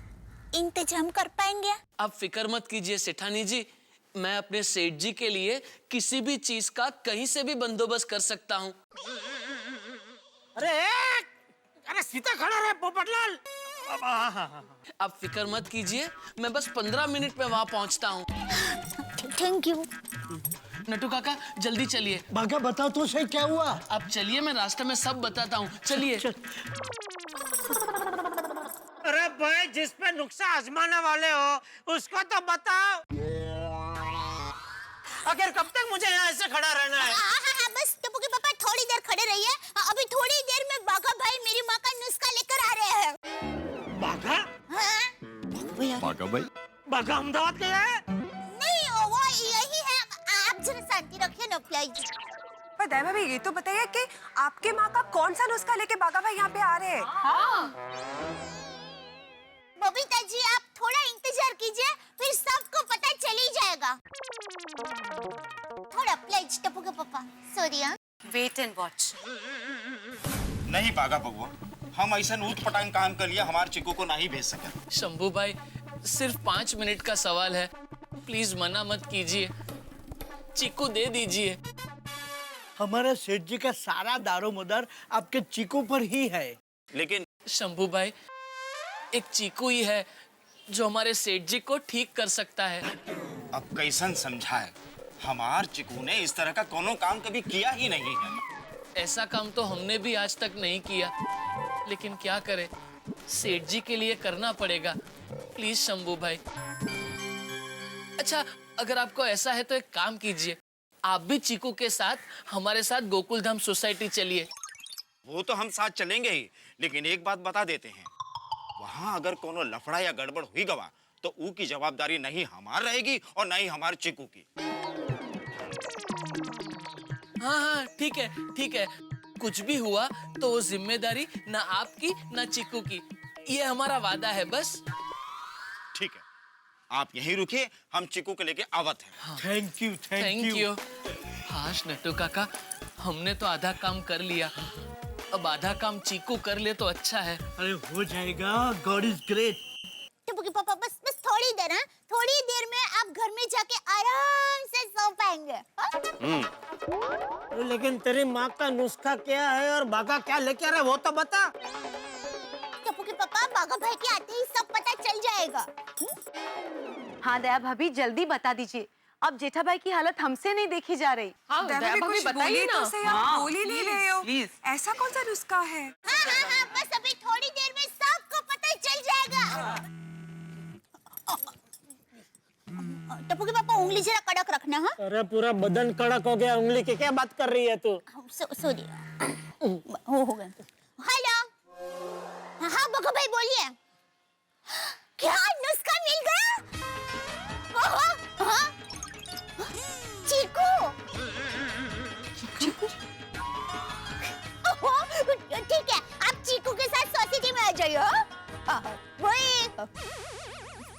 इंतजाम कर पाएंगे? आप फिक्र मत कीजिए सेठानी जी, मैं अपने सेठ जी के लिए किसी भी चीज का कहीं से भी बंदोबस्त कर सकता हूँ। अरे सीधा खड़ा रहे पोपटलाल। आप फिक्र मत कीजिए, मैं बस 15 मिनट में वहाँ पहुँचता हूँ। Thank you. नटू काका, जल्दी चलिए। बाघा, बताओ तो सही क्या हुआ? आप चलिए, मैं रास्ते में सब बताता हूँ। चलिए। अरे भाई, जिस पे नुस्खा आजमाने वाले हो उसको तो बताओ। आखिर कब तक मुझे यहाँ ऐसे खड़ा रहना है? हाँ, बस टप्पू के पापा थोड़ी देर खड़े रहिए। अभी थोड़ी देर में बाघा भाई मेरी माँ का नुस्खा लेकर आ रहे हैं। बाघा? हाँ? बाघा भाई? बाघा अहमदाबाद गया है? नहीं, वो यही है। आप जरा शांति रखिए ना प्लीज। पर दया भाभी, ये तो बताइए कि आपके माँ का कौन सा नुस्खा लेके बाघा भाई यहाँ पे आ रहे हैं? बबीता जी, आप थोड़ा इंतजार कीजिए, फिर सबको पता चल ही जाएगा। थोड़ा प्लीज टप्पू के पापा, सॉरी। Wait and watch. नहीं बाघा बबुआ, हम ऐसा ऊट पटांग काम कर लिया, हमारे चिकू को नहीं भेज सके। शंभू भाई, सिर्फ 5 मिनट का सवाल है, प्लीज मना मत कीजिए, चीकू दे दीजिए। हमारे सेठ जी का सारा दारोमदार आपके चीकू पर ही है। लेकिन शंभू भाई, एक चीकू ही है जो हमारे सेठ जी को ठीक कर सकता है। अब कैसन समझाए, हमार चिकू ने इस तरह का कोनो काम कभी किया ही नहीं है। ऐसा काम तो हमने भी आज तक नहीं किया, लेकिन क्या करें, सेठ जी के लिए करना पड़ेगा। प्लीज शंभू भाई। अच्छा, अगर आपको ऐसा है तो एक काम कीजिए, आप भी चीकू के साथ हमारे साथ गोकुलधाम सोसाइटी चलिए। वो तो हम साथ चलेंगे ही, लेकिन एक बात बता देते हैं, वहाँ अगर कोनो लफड़ा या गड़बड़ हुई गवा तो ऊ की जवाबदारी नहीं हमार रहेगी और नहीं हमारे चिकू की। हाँ, ठीक है, ठीक है। कुछ भी हुआ तो वो जिम्मेदारी ना आपकी ना चीकू की, ये हमारा वादा है बस। ठीक है, आप यहीं रुकिए, हम चिकू को लेके आवत हैं। Thank you, thank you. हाश नट्टू काका, हमने तो आधा काम कर लिया, अब आधा काम चीकू कर ले तो अच्छा है। अरे हो जाएगा, गॉड इज ग्रेट। टप्पू के पापा, बस थोड़ी देर। हाँ, थोड़ी देर में आप घर में जाके आराम से सो पाएंगे। लेकिन तेरी माँ का नुस्खा क्या है और बाघा क्या लेके आ रहा है वो तो बता। टप्पू के पापा, बाघा भाई के आते ही सब पता चल जाएगा। हाँ दया भाभी, जल्दी बता दीजिए। अब जेठा भाई की हालत हमसे नहीं देखी जा रही। हाँ, दया भाभी बताइए ना। आप बोल ही नहीं रहे हो। प्लीज। ऐसा कौन सा नुस्खा है? हाँ, बस अभी थोड़ी देर में सबको पता चल जाएगा। टप्पू के पापा उंगली जरा कड़क रखना। हाँ अरे पूरा बदन कड़क हो गया, उंगली की क्या बात कर रही है तू? सॉरी, हो गया। हेलो, हाँ बको भाई बोलिए। क्या नुस्खा मिल गया? हाँ? चीकू। ठीक है, आप चीकू के साथ सोसाइटी में आ जाइए। वही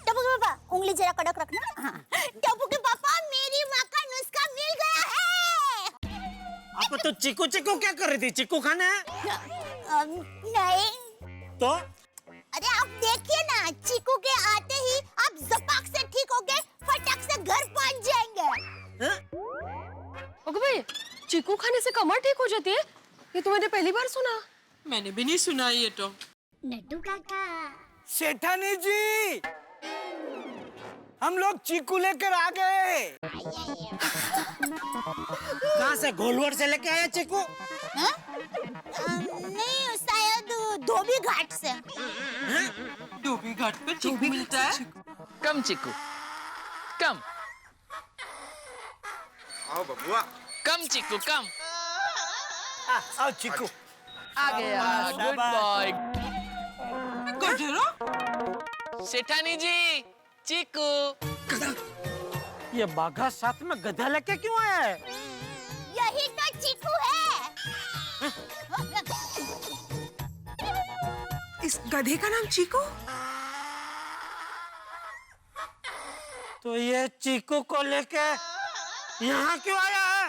टप्पू के पापा उंगली जरा कड़क रखना। हाँ। टप्पू के पापा मेरी माँ का नुस्खा मिल गया है। आप तो चीकू चीकू क्या कर रही थी? चीकू खाना है? नहीं तो अरे आप देखिए ना, चीकू के आते ही आप जपाक से ठीक हो गए, फटाक से घर पहुंच जाएंगे। ओके भाई, चीकू खाने से कमर ठीक हो जाती है? ये तो मैंने पहली बार सुना। मैंने भी नहीं सुना ये तो। नट्टू काका। सेठानी जी, हम लोग चीकू लेकर आ गए। कहाँ से? घोलवड़ से लेके आया चीकू? नहीं, शायद धोबी घाट से। धोबी घाट पे चीकू मिलता है? कम चिक्कू, कम। आओ बबुआ। कम चिक्कू, कम। आओ चीकू। आ गया, गुड बॉय। गधेड़ा? सेठानी जी, चिक्कू। ये बाघा साथ में गधा लेके क्यों आया है? यही तो चीकू है। इस गधे का नाम चीकू? तो ये चीकू को लेके यहाँ क्यों आया है?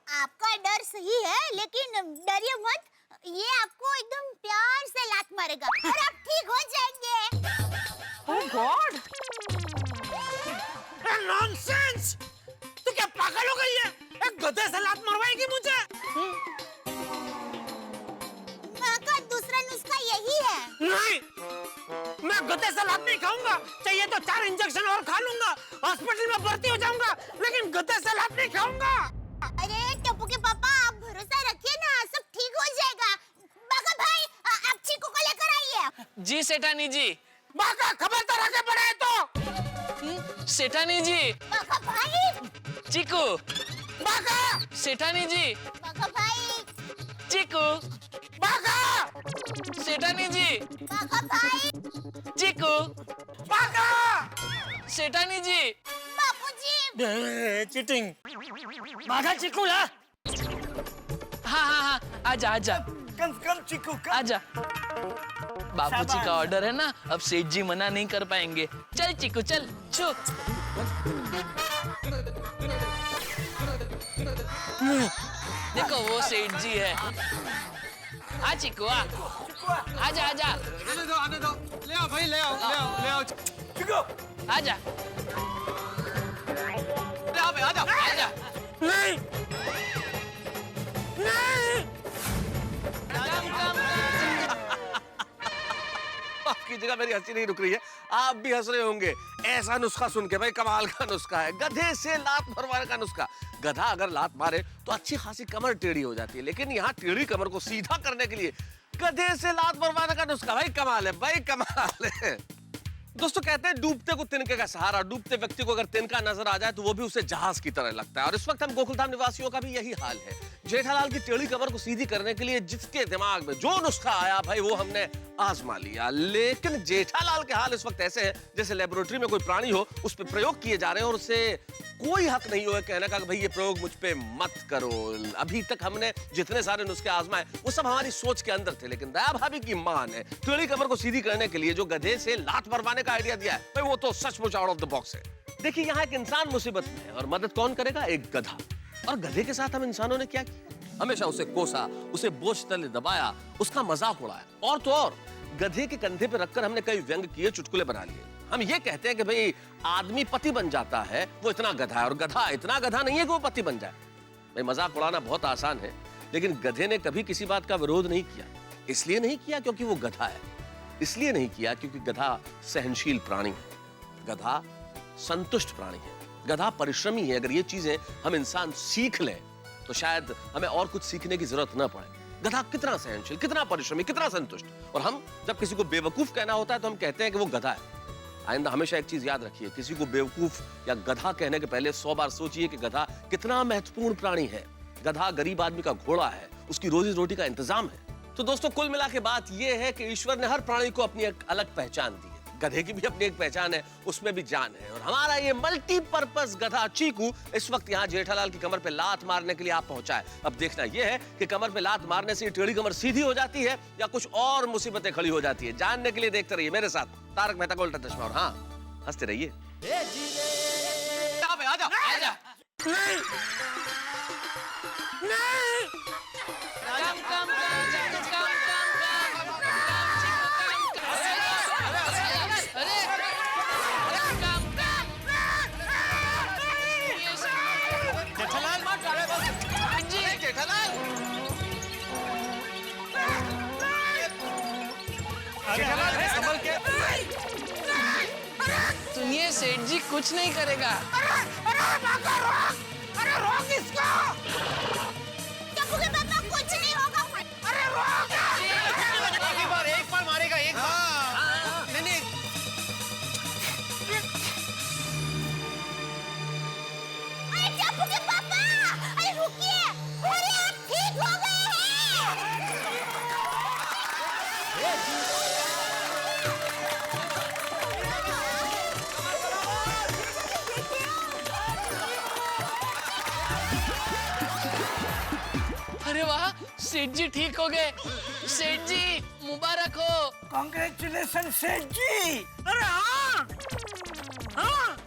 आपका डर सही है, लेकिन डरिए मत, ये आपको एकदम प्यार से लात मारेगा और आप ठीक हो जाएंगे। ओह गॉड! नॉनसेंस! तू क्या पागल हो गई है? एक गधे से लात मरवाएगी मुझे? माँ का दूसरा नुस्खा यही है। नहीं, मैं गधे से लात नहीं खाऊंगा। चाहिए तो 4 इंजेक्शन और खा लूंगा, हॉस्पिटल में भर्ती हो जाऊंगा, लेकिन गधे से लात नहीं खाऊंगा। अरे टप्पू के पापा, आप भरोसा रखिए ना, सब ठीक हो जाएगा। बाका भाई, आप चीकू को लेकर आइए। जी सेठानी जी। बाका खबरदार आगे बढ़े तो। सेठानी जी। बाका भाई। चिक्कू। बाका। सेठानी जी। बाका भाई। चिक्कू। बाका। सेठानी जी। बाका भाई। चिक्कू। बाका। सेठानी जी। बापूजी। चीटिंग। बाघा चिक्कू ला। हाँ, आजा आजा। कम चिक्कू कम। आजा। बाबूजी का ऑर्डर है ना, अब सेठ जी मना नहीं कर पाएंगे। चल चिक्कू चल, छू। देखो वो सेठ जी है। आ चिक्कू आ। आजा आजा। आने दो। ले आओ भाई, ले आओ। चिक्कू। आजा। आजा आजा। नहीं। आपकी जगह मेरी हंसी नहीं रुक रही है, आप भी हंस रहे होंगे। ऐसा नुस्खा सुन के भाई कमाल का नुस्खा है, गधे से लात मरवाने का नुस्खा। गधा अगर लात मारे तो अच्छी खासी कमर टेढ़ी हो जाती है, लेकिन यहाँ टेढ़ी कमर को सीधा करने के लिए गधे से लात मरवाने का नुस्खा। भाई कमाल है, भाई कमाल है। दोस्तों कहते हैं डूबते को तिनके का सहारा। डूबते व्यक्ति को अगर तिनका नजर आ जाए तो वो भी उसे जहाज की तरह लगता है, और इस वक्त हम गोकुलधाम निवासियों का भी यही हाल है। जेठालाल की टेढ़ी कमर को सीधी करने के लिए जिसके दिमाग में जो नुस्खा आया भाई वो हमने आजमा लिया, लेकिन जेठालाल के हाल इस वक्त ऐसे है जैसे लेबोरेटरी में कोई प्राणी हो, उस पर प्रयोग किए जा रहे हैं और उसे कोई हक नहीं हुआ कहने का कि भाई ये प्रयोग मुझ पे मत करो। अभी तक हमने जितने सारे नुस्खे आजमाए वो सब हमारी सोच के अंदर थे, लेकिन दया भाभी की मां ने टेढ़ी कमर को सीधी करने के लिए जो गधे से लात मरवाने का आइडिया दिया है भाई वो तो सचमुच आउट ऑफ द बॉक्स है। देखिए यहाँ एक इंसान मुसीबत में है और मदद कौन करेगा? एक गधा। और गधे के साथ हम इंसानों ने क्या किया? हमेशा उसे कोसा, उसे बोझ तले दबाया, उसका मजाक उड़ाया, और तो और गधे के कंधे पे रखकर हमने कई व्यंग किए, चुटकुले बना लिए। हम ये कहते हैं कि भाई आदमी पति बन जाता है, वो इतना गधा है, और गधा इतना गधा नहीं है कि वो पति बन जाए। भाई मजाक उड़ाना बहुत आसान है, लेकिन गधे ने कभी किसी बात का विरोध नहीं किया। इसलिए नहीं किया क्योंकि वो गधा है, इसलिए नहीं किया क्योंकि गधा सहनशील प्राणी है। गधा संतुष्ट प्राणी है, गधा परिश्रमी है। अगर ये चीजें हम इंसान सीख लें तो शायद हमें और कुछ सीखने की जरूरत न पड़े। गधा कितना सहनशील, कितना परिश्रमी, कितना संतुष्ट। और हम जब किसी को बेवकूफ कहना होता है तो हम कहते हैं कि वो गधा है। आइंदा हमेशा एक चीज याद रखिए, किसी को बेवकूफ या गधा कहने के पहले 100 बार सोचिए कि गधा कितना महत्वपूर्ण प्राणी है। गधा गरीब आदमी का घोड़ा है, उसकी रोजी रोटी का इंतजाम है। तो दोस्तों, कुल मिला के बात यह है कि ईश्वर ने हर प्राणी को अपनी एक अलग पहचान दी है। गधे की भी अपनी एक पहचान है, उसमें भी जान है। और हमारा ये मल्टीपर्पज गधा चीकू इस वक्त यहाँ जेठालाल की कमर पे लात मारने के लिए आप पहुंचा है। अब देखना यह है कि कमर पे लात मारने से टेढ़ी कमर सीधी हो जाती है या कुछ और मुसीबतें खड़ी हो जाती है। जानने के लिए देखते रहिए मेरे साथ तारक मेहता का उल्टा चश्मा। और हाँ, हंसते रहिए। सुनिए सेठ जी, कुछ नहीं करेगा। अरे रोक इसको। टप्पू के पापा कुछ नहीं होगा। अरे रोक। एक बार मारेगा, एक बार। नहीं। अरे टप्पू के पापा, अरे रुकिए। अरे आप ठीक हो गए हैं। अरे वाह, सेठ जी ठीक हो गए। सेठ जी मुबारक हो। कांग्रेचुलेशन सेठ जी। अरे हाँ, हाँ।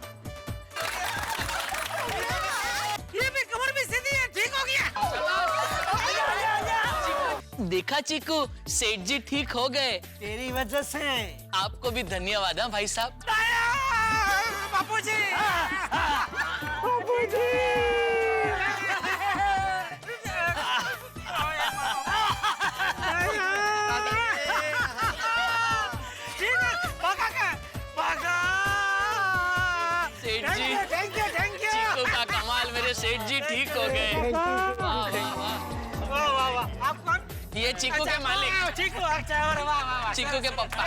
ये भी कमर भी सीधी है, ठीक हो गया। देखा चीकू, सेठ जी ठीक हो गए। तेरी वजह से। आपको भी धन्यवाद है भाई साहब। बापूजी। सेठ जी, चीकू का कमाल, मेरे सेठ जी ठीक हो गए। वाह वाह वाह। आप कौन? ये चीकू के मालिक। चीकू, अच्छा। वाह। चीकू के पप्पा।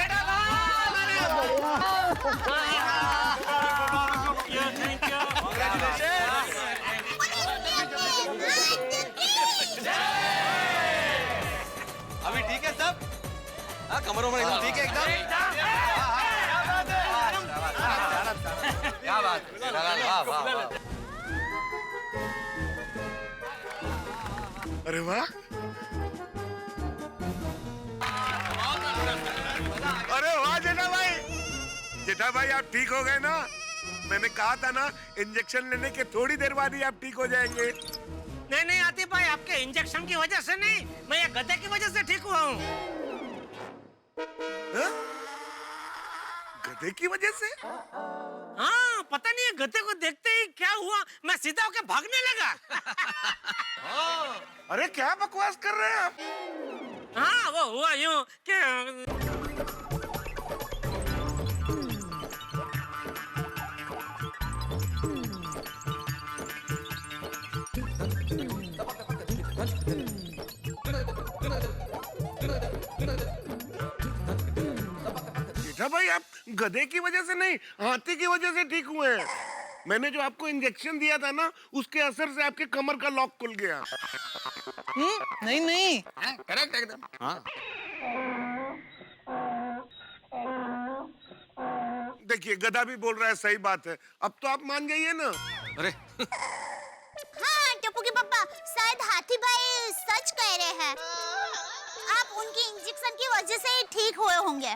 Thank you. अभी ठीक है सब? हाँ, कमर उमर एकदम ठीक है एकदम? क्या बात है? वाह वाह वाह। अरे वाह, अरे वाह जेठा भाई। जेठा भाई आप ठीक हो गए ना? मैंने कहा था ना, इंजेक्शन लेने के थोड़ी देर बाद ही आप ठीक हो जाएंगे। नहीं आतिफ भाई, आपके इंजेक्शन की वजह से नहीं, मैं ये गधे की वजह से ठीक हुआ हूँ। गधे की वजह से? हाँ, पता नहीं है गधे को देखते ही क्या हुआ, मैं सीधा होकर भागने लगा। अरे क्या बकवास कर रहे हैं आप? हाँ, वो हुआ यूं कि जेठा भाई आप गधे की वजह से नहीं, हाथी की वजह से ठीक हुए हैं। मैंने जो आपको इंजेक्शन दिया था ना, उसके असर से आपके कमर का लॉक खुल गया। नहीं। करेक्ट एकदम। हाँ। देखिए, गधा भी बोल रहा है, सही बात है। अब तो आप मान जाइए ना। अरे हाँ टप्पू के पापा, शायद हाथी भाई सच कह रहे हैं। आप उनकी इंजेक्शन की वजह से ही ठीक हुए होंगे।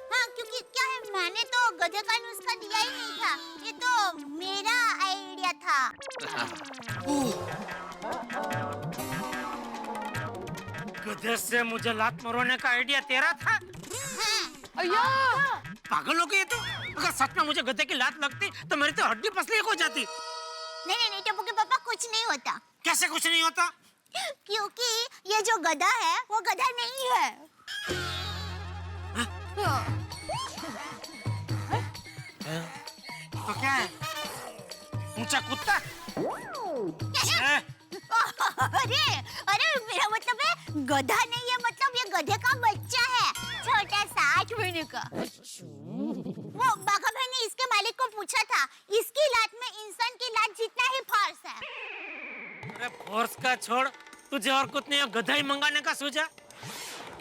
हाँ, क्योंकि क्या है, मैंने तो गधे का नुस्खा दिया ही नहीं था, ये तो मेरा आइडिया था। गधे से मुझे लात मरवाने का आइडिया तेरा था? अय्या! पागल हो गई तू? अगर सच में मुझे गधे की लात लगती तो मेरी तो हड्डी पसली हो जाती। नहीं टप्पू के पापा, कुछ नहीं होता। कैसे कुछ नहीं होता? क्योंकि ये जो गधा है वो गधा नहीं है। तो क्या है? ऊंचा कुत्ता? अरे अरे मेरा मतलब है गधा नहीं है, मतलब ये गधे का बच्चा है, छोटा सा 8 महीने का। वो बाघा भाई ने इसके मालिक को पूछा था, इसकी लात में इंसान की लात जितना ही फोर्स है। अरे फोर्स का छोड़, तुझे और कुछ नहीं गधा ही मंगाने का सूझा?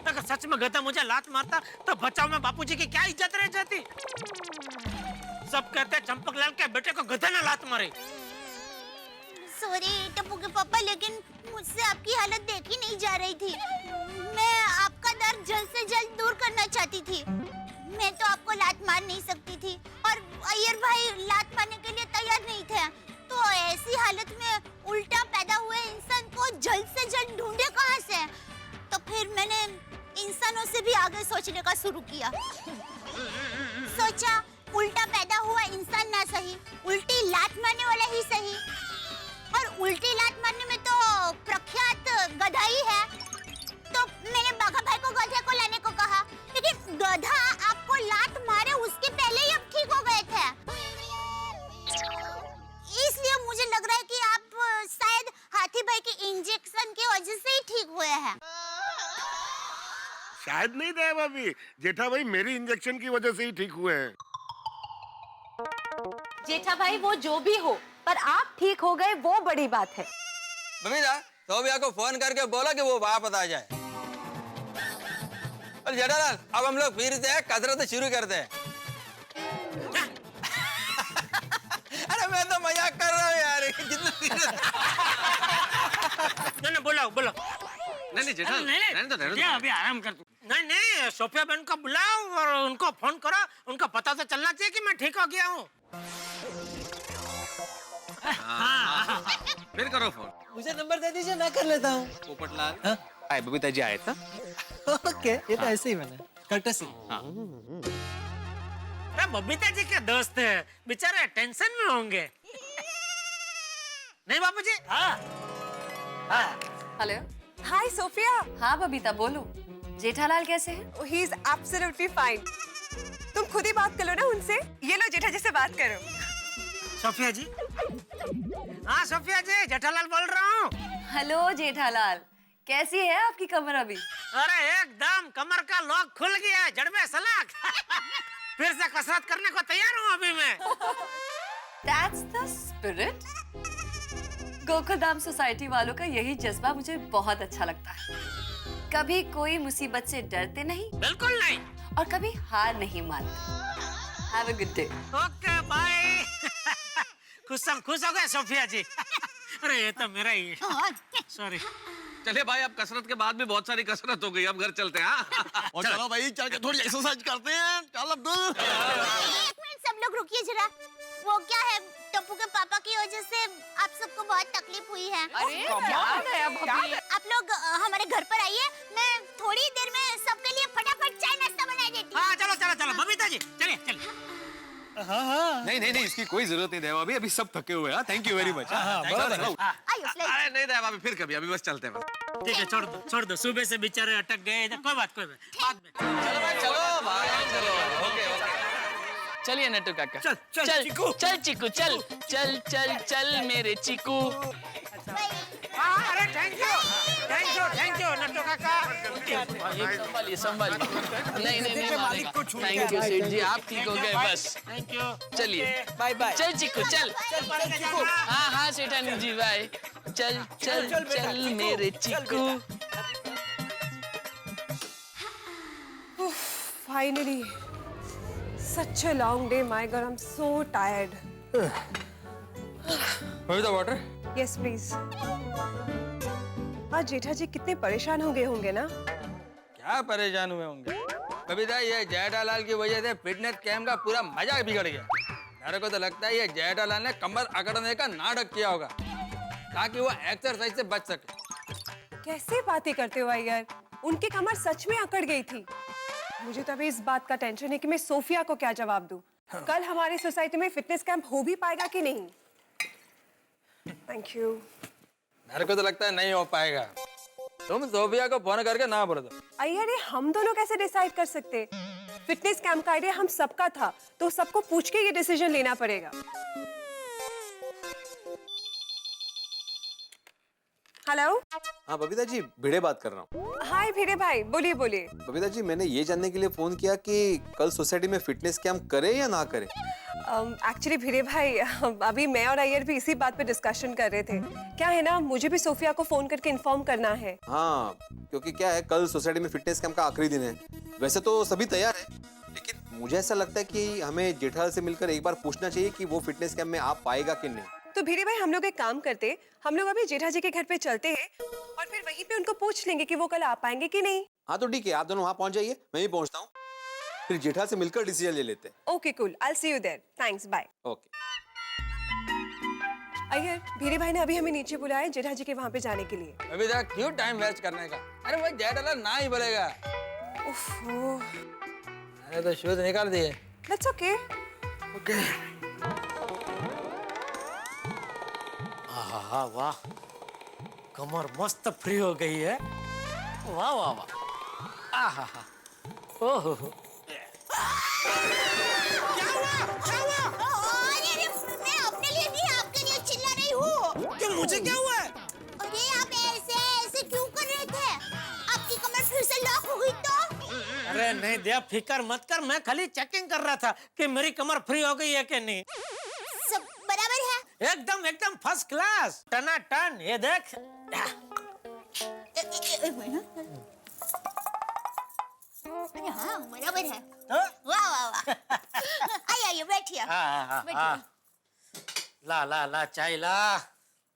अगर सच में गधा मुझे लात मारता तो बचाव में बापूजी की क्या इज्जत रह जाती। सब कहते हैं चंपकलाल के बेटे को गधा ना लात मारे। सॉरी टप्पू के पापा, लेकिन मुझसे आपकी हालत देखी नहीं जा रही थी। मैं आपका दर्द जल्द से जल्द दूर करना चाहती थी। मैं तो आपको लात मार नहीं सकती थी और अय्यर भाई लात मारने के लिए तैयार नहीं थे। तो ऐसी हालत में उल्टा पैदा हुए इंसान को जल्द से जल्द ढूंढे कहाँ से? तो फिर मैंने इंसानों से भी आगे सोचने का शुरू किया। सोचा उल्टा पैदा हुआ इंसान ना सही, उल्टी लात मारने वाला ही सही। और उल्टी लात मारने में तो प्रख्यात गधा ही है। तो मैंने बाघा भाई को गधे को लाने को कहा, लेकिन गधा आपको लात मारे उसके पहले ही अब ठीक हो गए थे। इसलिए मुझे लग रहा है कि आप शायद हाथी भाई के इंजेक्शन की वजह से ही ठीक हुए हैं। शायद नहीं दया भाभी, जेठा भाई मेरी इंजेक्शन की वजह से ही ठीक हुए हैं। जेठा भाई वो जो भी हो, पर आप ठीक हो गए वो बड़ी बात है। बबीता सोफिया को फोन करके बोला कि वो वापस आ जाए। और जेठालाल अब हम लोग फिर से कसरत शुरू करते हैं। अरे मैं तो मजाक कर रहा हूँ यार। नहीं बुलाओ बुलाओ। नहीं जेठा, नहीं अभी आराम कर। नहीं सोफिया बहन को बुलाओ और उनको फोन करो, उनको पता तो चलना चाहिए कि मैं ठीक हो गया हूँ। फिर करो फोन। मुझे नंबर दे दीजिए, मैं कर लेता हूँ। पोपटलाल हाय बबीता जी आए था। ओके, ये तो ऐसे ही मैंने कर्टसी। अरे बबीता जी के दोस्त है, बेचारे टेंशन में होंगे। नहीं बापूजी? हाँ। हेलो। हाय सोफिया। हाँ बबीता बोलो, जेठालाल कैसे हैं? He is absolutely fine. तुम खुद ही बात कर लो ना उनसे। ये लो जेठा जी से बात करो। सोफिया जी? हाँ सोफिया जी, जेठालाल बोल रहा हूँ। हेलो जेठालाल, कैसी है आपकी कमर अभी? अरे एकदम कमर का लॉक खुल गया है, जड़ में सलाख। फिर से कसरत करने को तैयार हूँ अभी मैं। That's the spirit. Gokuldham society वालों का यही जज्बा मुझे बहुत अच्छा लगता है। कभी कोई मुसीबत से डरते नहीं, बिल्कुल नहीं, और कभी हार नहीं मानते। Have a good day. Okay bye. खुश हो गए सोफिया जी। अरे ये तो मेरा ही है। सॉरी। चलिए भाई, अब कसरत के बाद भी बहुत सारी कसरत हो गई, अब घर चलते हैं। और चलो भाई, चल के थोड़ी एक्सरसाइज करते हैं। चल अब्दुल। एक मिनट सब लोग रुकिए जरा। वो क्या है, टप्पू के पापा की वजह से आप सबको बहुत तकलीफ हुई है। अरे क्या है भाभी? आप लोग हमारे घर पर आइए, मैं थोड़ी देर में सबके लिए फटाफट चाय नाश्ता बना देती हूँ। हाँ चलो बबीता जी चलिए। नहीं इसकी कोई जरूरत नहीं देवा अभी सब थके हुए हैं। Thank you very much. अरे नहीं देवा अभी, फिर कभी, अभी बस चलते हैं। ठीक है, छोड़ दो। सुबह से बेचारे अटक गए। कोई बात बाद में। चलो भाई चलो ओके। चलिए नट्टू काका। चल चिकू। चल चिकू, चल मेरे चिकू। अरे थैंक यू नट्टू काका। संभालिए। नहीं मानेगा। थैंक यू सेठ जी, आप ठीक हो गए बस। Thank you. चलिए बाय। चल चिकू चल। हाँ सेठानी जी बाय। चल मेरे Chiku. Finally such a long day my god, I'm so tired. Babita water. Yes please. आज जेठा जी कितने परेशान हो गए होंगे ना? क्या परेशान हुए होंगे बबीता, ये जेठालाल की वजह से फिटनेस कैंप का पूरा मजा बिगड़ गया। मेरे को तो लगता है ये जेठालाल ने कमर अकड़ने का नाटक किया होगा ताकि वो एक्सरसाइज से बच सके। कैसे बातें करते हो यार, उनकी कमर सच में अकड़ गई थी। मुझे तो अभी इस बात का टेंशन है कि मैं सोफिया को क्या जवाब दूं। कल हमारी सोसाइटी में फिटनेस कैंप हो भी पाएगा कि नहीं? Thank you. मेरे को तो लगता है नहीं हो पाएगा। तुम सोफिया को फोन करके ना बोल दो। अरे हम दोनों कैसे डिसाइड कर सकते? फिटनेस कैंप का आइडिया हम सबका था, तो सबको पूछ के ये डिसीजन लेना पड़ेगा। हेलो। हाँ बबीता जी, भिड़े बात कर रहा हूँ। हाय भिड़े भाई, बोलिए बोलिए। बबीता जी, मैंने ये जानने के लिए फोन किया कि कल सोसाइटी में फिटनेस कैंप करे या ना करे। एक्चुअली भिड़े भाई, अभी मैं और अय्यर भी इसी बात पे डिस्कशन कर रहे थे। क्या है ना, मुझे भी सोफिया को फोन करके इन्फॉर्म करना है। हाँ, क्योंकि क्या है, कल सोसाइटी में फिटनेस कैंप का आखिरी दिन है। वैसे तो सभी तैयार है, लेकिन मुझे ऐसा लगता है कि हमें जेठालाल से मिलकर एक बार पूछना चाहिए कि वो फिटनेस कैंप में आ पाएगा कि नहीं। तो भिड़े भाई, हम लोग एक काम करते, हम लोग अभी जेठा जी के घर पे चलते हैं और फिर वहीं पे उनको पूछ लेंगे कि वो कल आ पाएंगे कि नहीं। हाँ तो ठीक है, आप दोनों वहाँ पहुँच जाइए, मैं भी पहुँचता हूँ, फिर जेठालाल से मिलकर डिसीजन ले लेते हैं। Okay cool, I will see you there. Thanks, bye. Okay. Iyer, Bhide भाई ने अभी हमें नीचे बुलाया है जेठा जी के वहाँ पे जाने के लिए। अभी तक क्यों टाइम वेस्ट करने का? अरे वो जेठालाल ना ही बोलेगा। ओफो, अरे तो शूज निकाल दिए। That's okay. ओके। आहा वाह, कमर मस्त फ्री हो गई है। वाह वाह वाह, आहा ओहो। क्या हुआ? अरे मैं अपने लिए नहीं, आपके लिए चिल्ला रही हूँ। क्यों, मुझे क्या हुआ है? अरे आप ऐसे क्यों कर रहे थे? आपकी कमर फिर से लॉक हो गई तो? अरे नहीं दिया, फिकर मत कर, मैं खाली चेकिंग कर रहा था कि मेरी कमर फ्री हो गई है कि नहीं। सब बराबर है? एकदम एकदम फर्स्ट क्लास, टनाटन। ये देख। हाँ बराबर है। वाह वाह वाह। आइए बैठिए। ला ला ला चाय ला।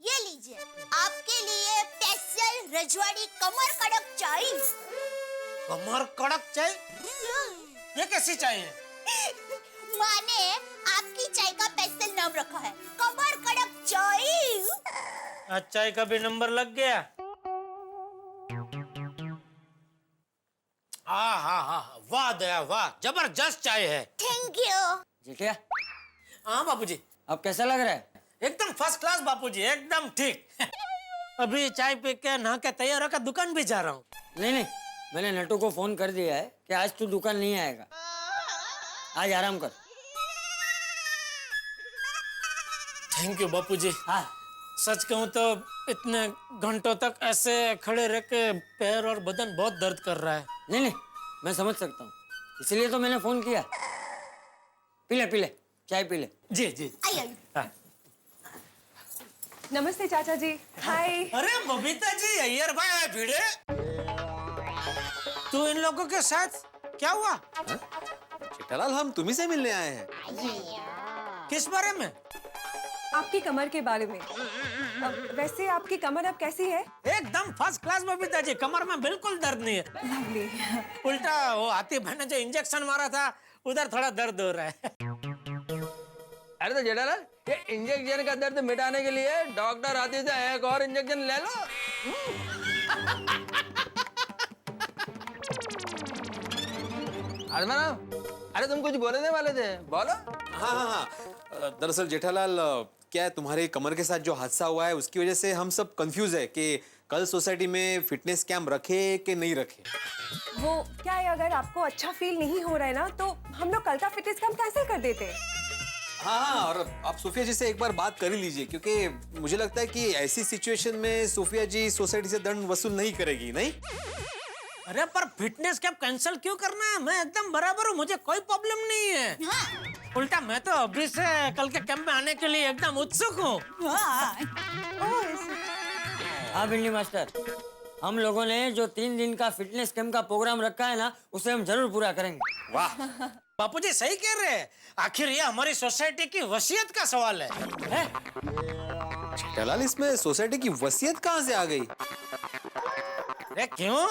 ये लीजिए, आपके लिए स्पेशल रजवाड़ी कमर कड़क चाय। कमर कड़क चाय? ये कैसी चाय है? माँ ने आपकी चाय का स्पेशल नाम रखा है, कमर कड़क चाय। आज चाय का भी नंबर लग गया। हाँ, वाह दया वाह, जबरदस्त चाय है। Thank you. जेठिया, हाँ बापूजी। अब कैसा लग रहा है? एकदम फर्स्ट क्लास बापूजी, एकदम ठीक। अभी चाय पी के नहा के तैयार होकर दुकान भी जा रहा हूँ। नहीं, मैंने नटू को फोन कर दिया है कि आज तू दुकान नहीं आएगा, आज आराम कर। थैंक यू बापूजी। हाँ, सच कहूँ तो इतने घंटों तक ऐसे खड़े रह के पैर और बदन बहुत दर्द कर रहा है। नहीं, मैं समझ सकता हूँ, इसलिए तो मैंने फोन किया। पी ले, चाय पी ले। जी जी। आइए। नमस्ते चाचा जी। हाय। अरे बबीता जी, अय्यर भाई भिड़े, तू इन लोगों के साथ क्या हुआ? जेठालाल, हम तुम्ही से मिलने आए हैं। किस बारे में? आपकी कमर के बारे में। वैसे आपकी कमर अब कैसी है? एकदम फर्स्ट क्लास बबीता जी, कमर में बिल्कुल दर्द नहीं है। लवली। उल्टा वो आती बहन ने जो इंजेक्शन मारा था, उधर थोड़ा दर्द हो रहा है। अरे तो जेठालाल, ये इंजेक्शन का दर्द मिटाने के लिए डॉक्टर आती से एक और इंजेक्शन ले लो। अरे तुम कुछ बोलने वाले थे, बोलो। हाँ, दरअसल जेठालाल, क्या है, तुम्हारे कमर के साथ जो हादसा हुआ है उसकी वजह से हम सब कंफ्यूज है कि कल सोसाइटी में फिटनेस कैंप रखे कि नहीं रखे। वो क्या है, अगर आपको अच्छा फील नहीं हो रहा है ना, तो हम लोग कल का फिटनेस कैंप कैंसिल कर देते हैं। हाँ, और आप सोफिया जी से एक बार बात कर ही लीजिए, क्योंकि मुझे लगता है कि ऐसी सिचुएशन में सोफिया जी सोसाइटी से दंड वसूल नहीं करेगी। नहीं? अरे पर फिटनेस कैंप कैंसिल क्यों करना है? मैं एकदम बराबर हूँ, मुझे कोई प्रॉब्लम नहीं है। उल्टा मैं तो अभी से कल के कैंप में आने के लिए एकदम उत्सुक हूँ। हाँ भिंडी मास्टर, हम लोगों ने जो 3 दिन का फिटनेस कैंप का प्रोग्राम रखा है ना, उसे हम जरूर पूरा करेंगे। वाह बापूजी, सही कह रहे हैं। आखिर ये हमारी सोसाइटी की वसीयत का सवाल है? जेठालाल, इसमें सोसाइटी की वसीयत कहाँ से आ गई? अरे क्यों?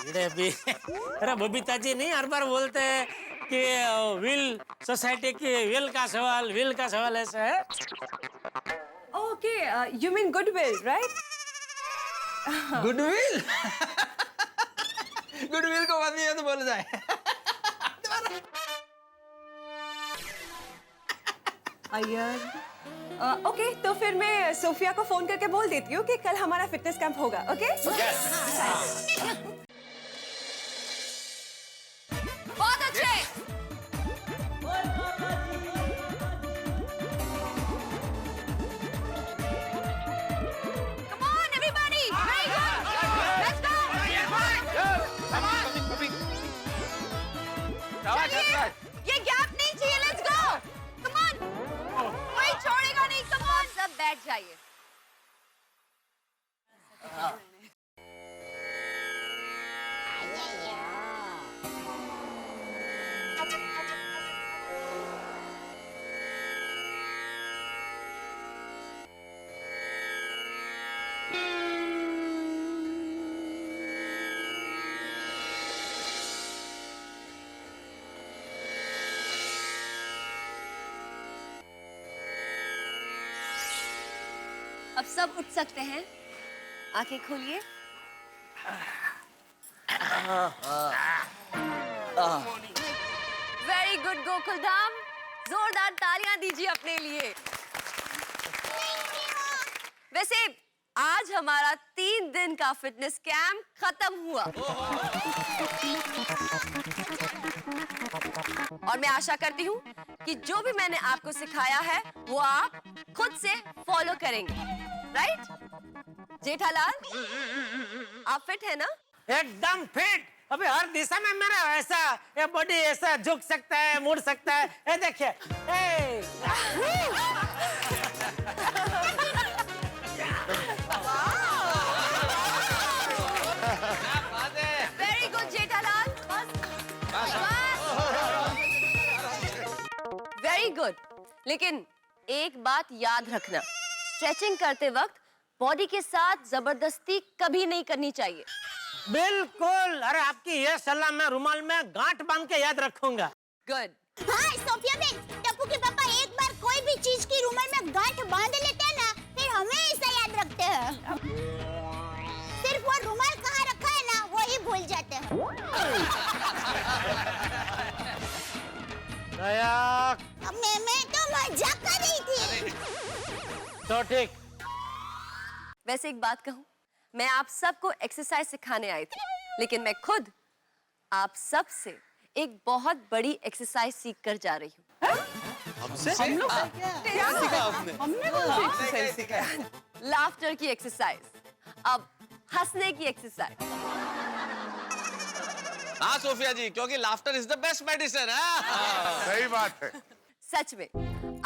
अरे बबीता जी नहीं हर बार बोलते हैं कि विल, सोसाइटी की विल का सवाल ऐसा है। Okay, you mean goodwill, right? Goodwill? Goodwill को बात नहीं है तो बोल जाए। अय्यर, ओके, तो फिर मैं सोफिया को फोन करके बोल देती हूँ कि कल हमारा फिटनेस कैंप होगा। ओके? बहुत पीछे। Come on, everybody. Very good. Let's go. चलिए, ये गैप नहीं चाहिए। Let's go. Come on. कोई छोड़ेगा नहीं। Come on. सब बैठ जाइए। अब सब उठ सकते हैं। आंखें खोलिए। वेरी गुड गोकुल धाम, जोरदार तालियां दीजिए अपने लिए। वैसे आज हमारा 3 दिन का फिटनेस कैंप खत्म हुआ और मैं आशा करती हूँ कि जो भी मैंने आपको सिखाया है वो आप खुद से फॉलो करेंगे, राइट? जेठालाल, आप फिट है ना? एकदम फिट। अबे हर दिशा में मेरा ऐसा ये बॉडी ऐसा झुक सकता है, मुड़ सकता है। ये देखिए। Very good Jethalal, very good. लेकिन एक बात याद रखना, स्ट्रेचिंग करते वक्त बॉडी के साथ जबरदस्ती कभी नहीं करनी चाहिए। बिल्कुल। अरे आपकी ये सलाह मैं रुमाल में गांठ बांध के याद रखूंगा। गुड। हाँ सोफिया बेन, टप्पू के पापा एक बार कोई भी चीज की रुमाल में गांठ बांध लेते हैं ना, फिर हमेशा याद रखते हैं। सिर्फ वो रुमाल कहाँ रखा है ना, वही भूल जाते हैं। दया, मैं तो मजाक कर रही थी। तो ठीक। वैसे एक बात कहूँ, मैं आप सबको एक्सरसाइज सिखाने आई थी, लेकिन मैं खुद आप सब से एक बहुत बड़ी एक्सरसाइज सीख कर जा रही हूँ। हमसे? हम लोग क्या सीखा आपने? हमने कौन सी एक्सरसाइज सीखा है? लाफ्टर की एक्सरसाइज, अब हंसने की एक्सरसाइज। हाँ सोफिया जी, क्योंकि laughter is the best medicine है। सही बात है। सच में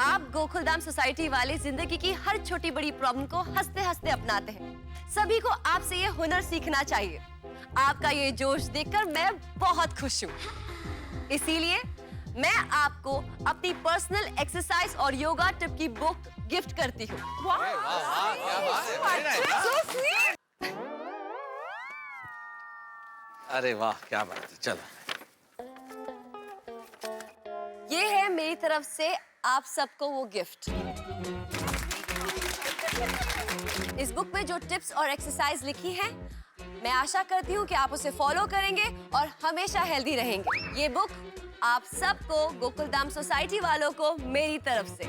आप गोकुलधाम सोसाइटी वाले जिंदगी की हर छोटी बड़ी प्रॉब्लम को हंसते हंसते अपनाते हैं। सभी को आपसे ये हुनर सीखना चाहिए। आपका ये जोश देखकर मैं बहुत खुश हूँ। इसीलिए मैं आपको अपनी पर्सनल एक्सरसाइज और योगा टिप की बुक गिफ्ट करती हूँ। अरे वाह, क्या बात है। चलो, ये है मेरी तरफ से आप सबको वो गिफ्ट। इस बुक में जो टिप्स और एक्सरसाइज लिखी है, मैं आशा करती हूँ कि आप उसे फॉलो करेंगे और हमेशा हेल्दी रहेंगे। ये बुक आप सबको, गोकुलधाम सोसाइटी वालों को मेरी तरफ से।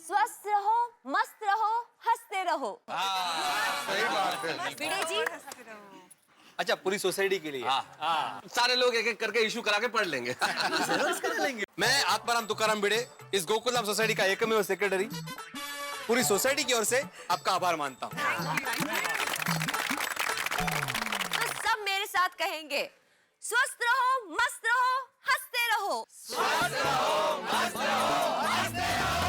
स्वस्थ रहो, मस्त रहो, हंसते रहो। सही बात है। विनय जी, अच्छा, पूरी सोसाइटी के लिए? हाँ। सारे लोग एक एक करके इशू करा के पढ़ लेंगे। मैं आत्माराम तुकाराम भिड़े, इस गोकुलधाम सोसाइटी का एकमेव सेक्रेटरी, पूरी सोसाइटी की ओर से आपका आभार मानता हूँ। तो सब मेरे साथ कहेंगे, स्वस्थ रहो, मस्त रहो, हंसते रहो। स्वस्थ रहो, मस्त रहो, हंसते रहो।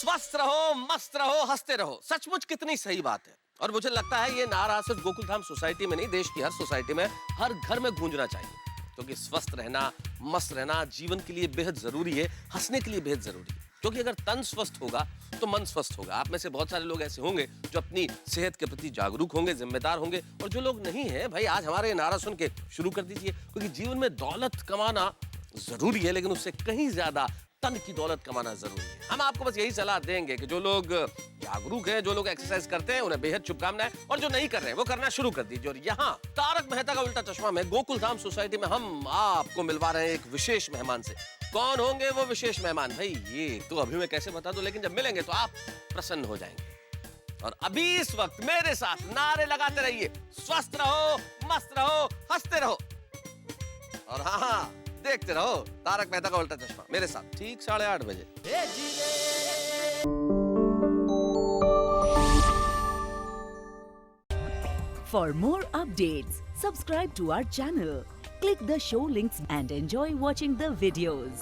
स्वस्थ रहो, मस्त रहो, हंसते रहो। सचमुच कितनी सही बात है। और मुझे लगता है ये नारा सिर्फ गोकुलधाम सोसाइटी में नहीं, देश की हर सोसाइटी में, हर घर में गूंजना चाहिए। क्योंकि स्वस्थ रहना, मस्त रहना जीवन के लिए बेहद जरूरी है, हंसने के लिए बेहद जरूरी है। क्योंकि अगर तन स्वस्थ होगा तो मन स्वस्थ होगा। आप में से बहुत सारे लोग ऐसे होंगे जो अपनी सेहत के प्रति जागरूक होंगे, जिम्मेदार होंगे, और जो लोग नहीं हैं, भाई आज हमारे ये नारा सुन के शुरू कर दीजिए। क्योंकि जीवन में दौलत कमाना जरूरी है, लेकिन उससे कहीं ज्यादा तन की दौलत कमाना जरूरी है। हम आपको बस यही सलाह देंगे कि जो लोग जागरूक हैं, जो लोग एक्सरसाइज करते हैं, उन्हें बेहद शुभकामनाएं, और जो नहीं कर रहे हैं वो करना शुरू कर दीजिए। और यहाँ तारक मेहता का उल्टा चश्मा में गोकुलधाम सोसाइटी में हम आपको मिलवा रहे हैं एक विशेष मेहमान से। कौन होंगे वो विशेष मेहमान? भाई ये तो अभी मैं कैसे बता दूं, लेकिन जब मिलेंगे तो आप प्रसन्न हो जाएंगे। और अभी इस वक्त मेरे साथ नारे लगाते रहिए, स्वस्थ रहो, मस्त रहो, हंसते रहो, और हाँ, देखते रहो तारक मेहता का उल्टा चश्मा मेरे साथ ठीक 8:30 बजे। For more updates, subscribe to our channel, click the show links and enjoy watching the videos.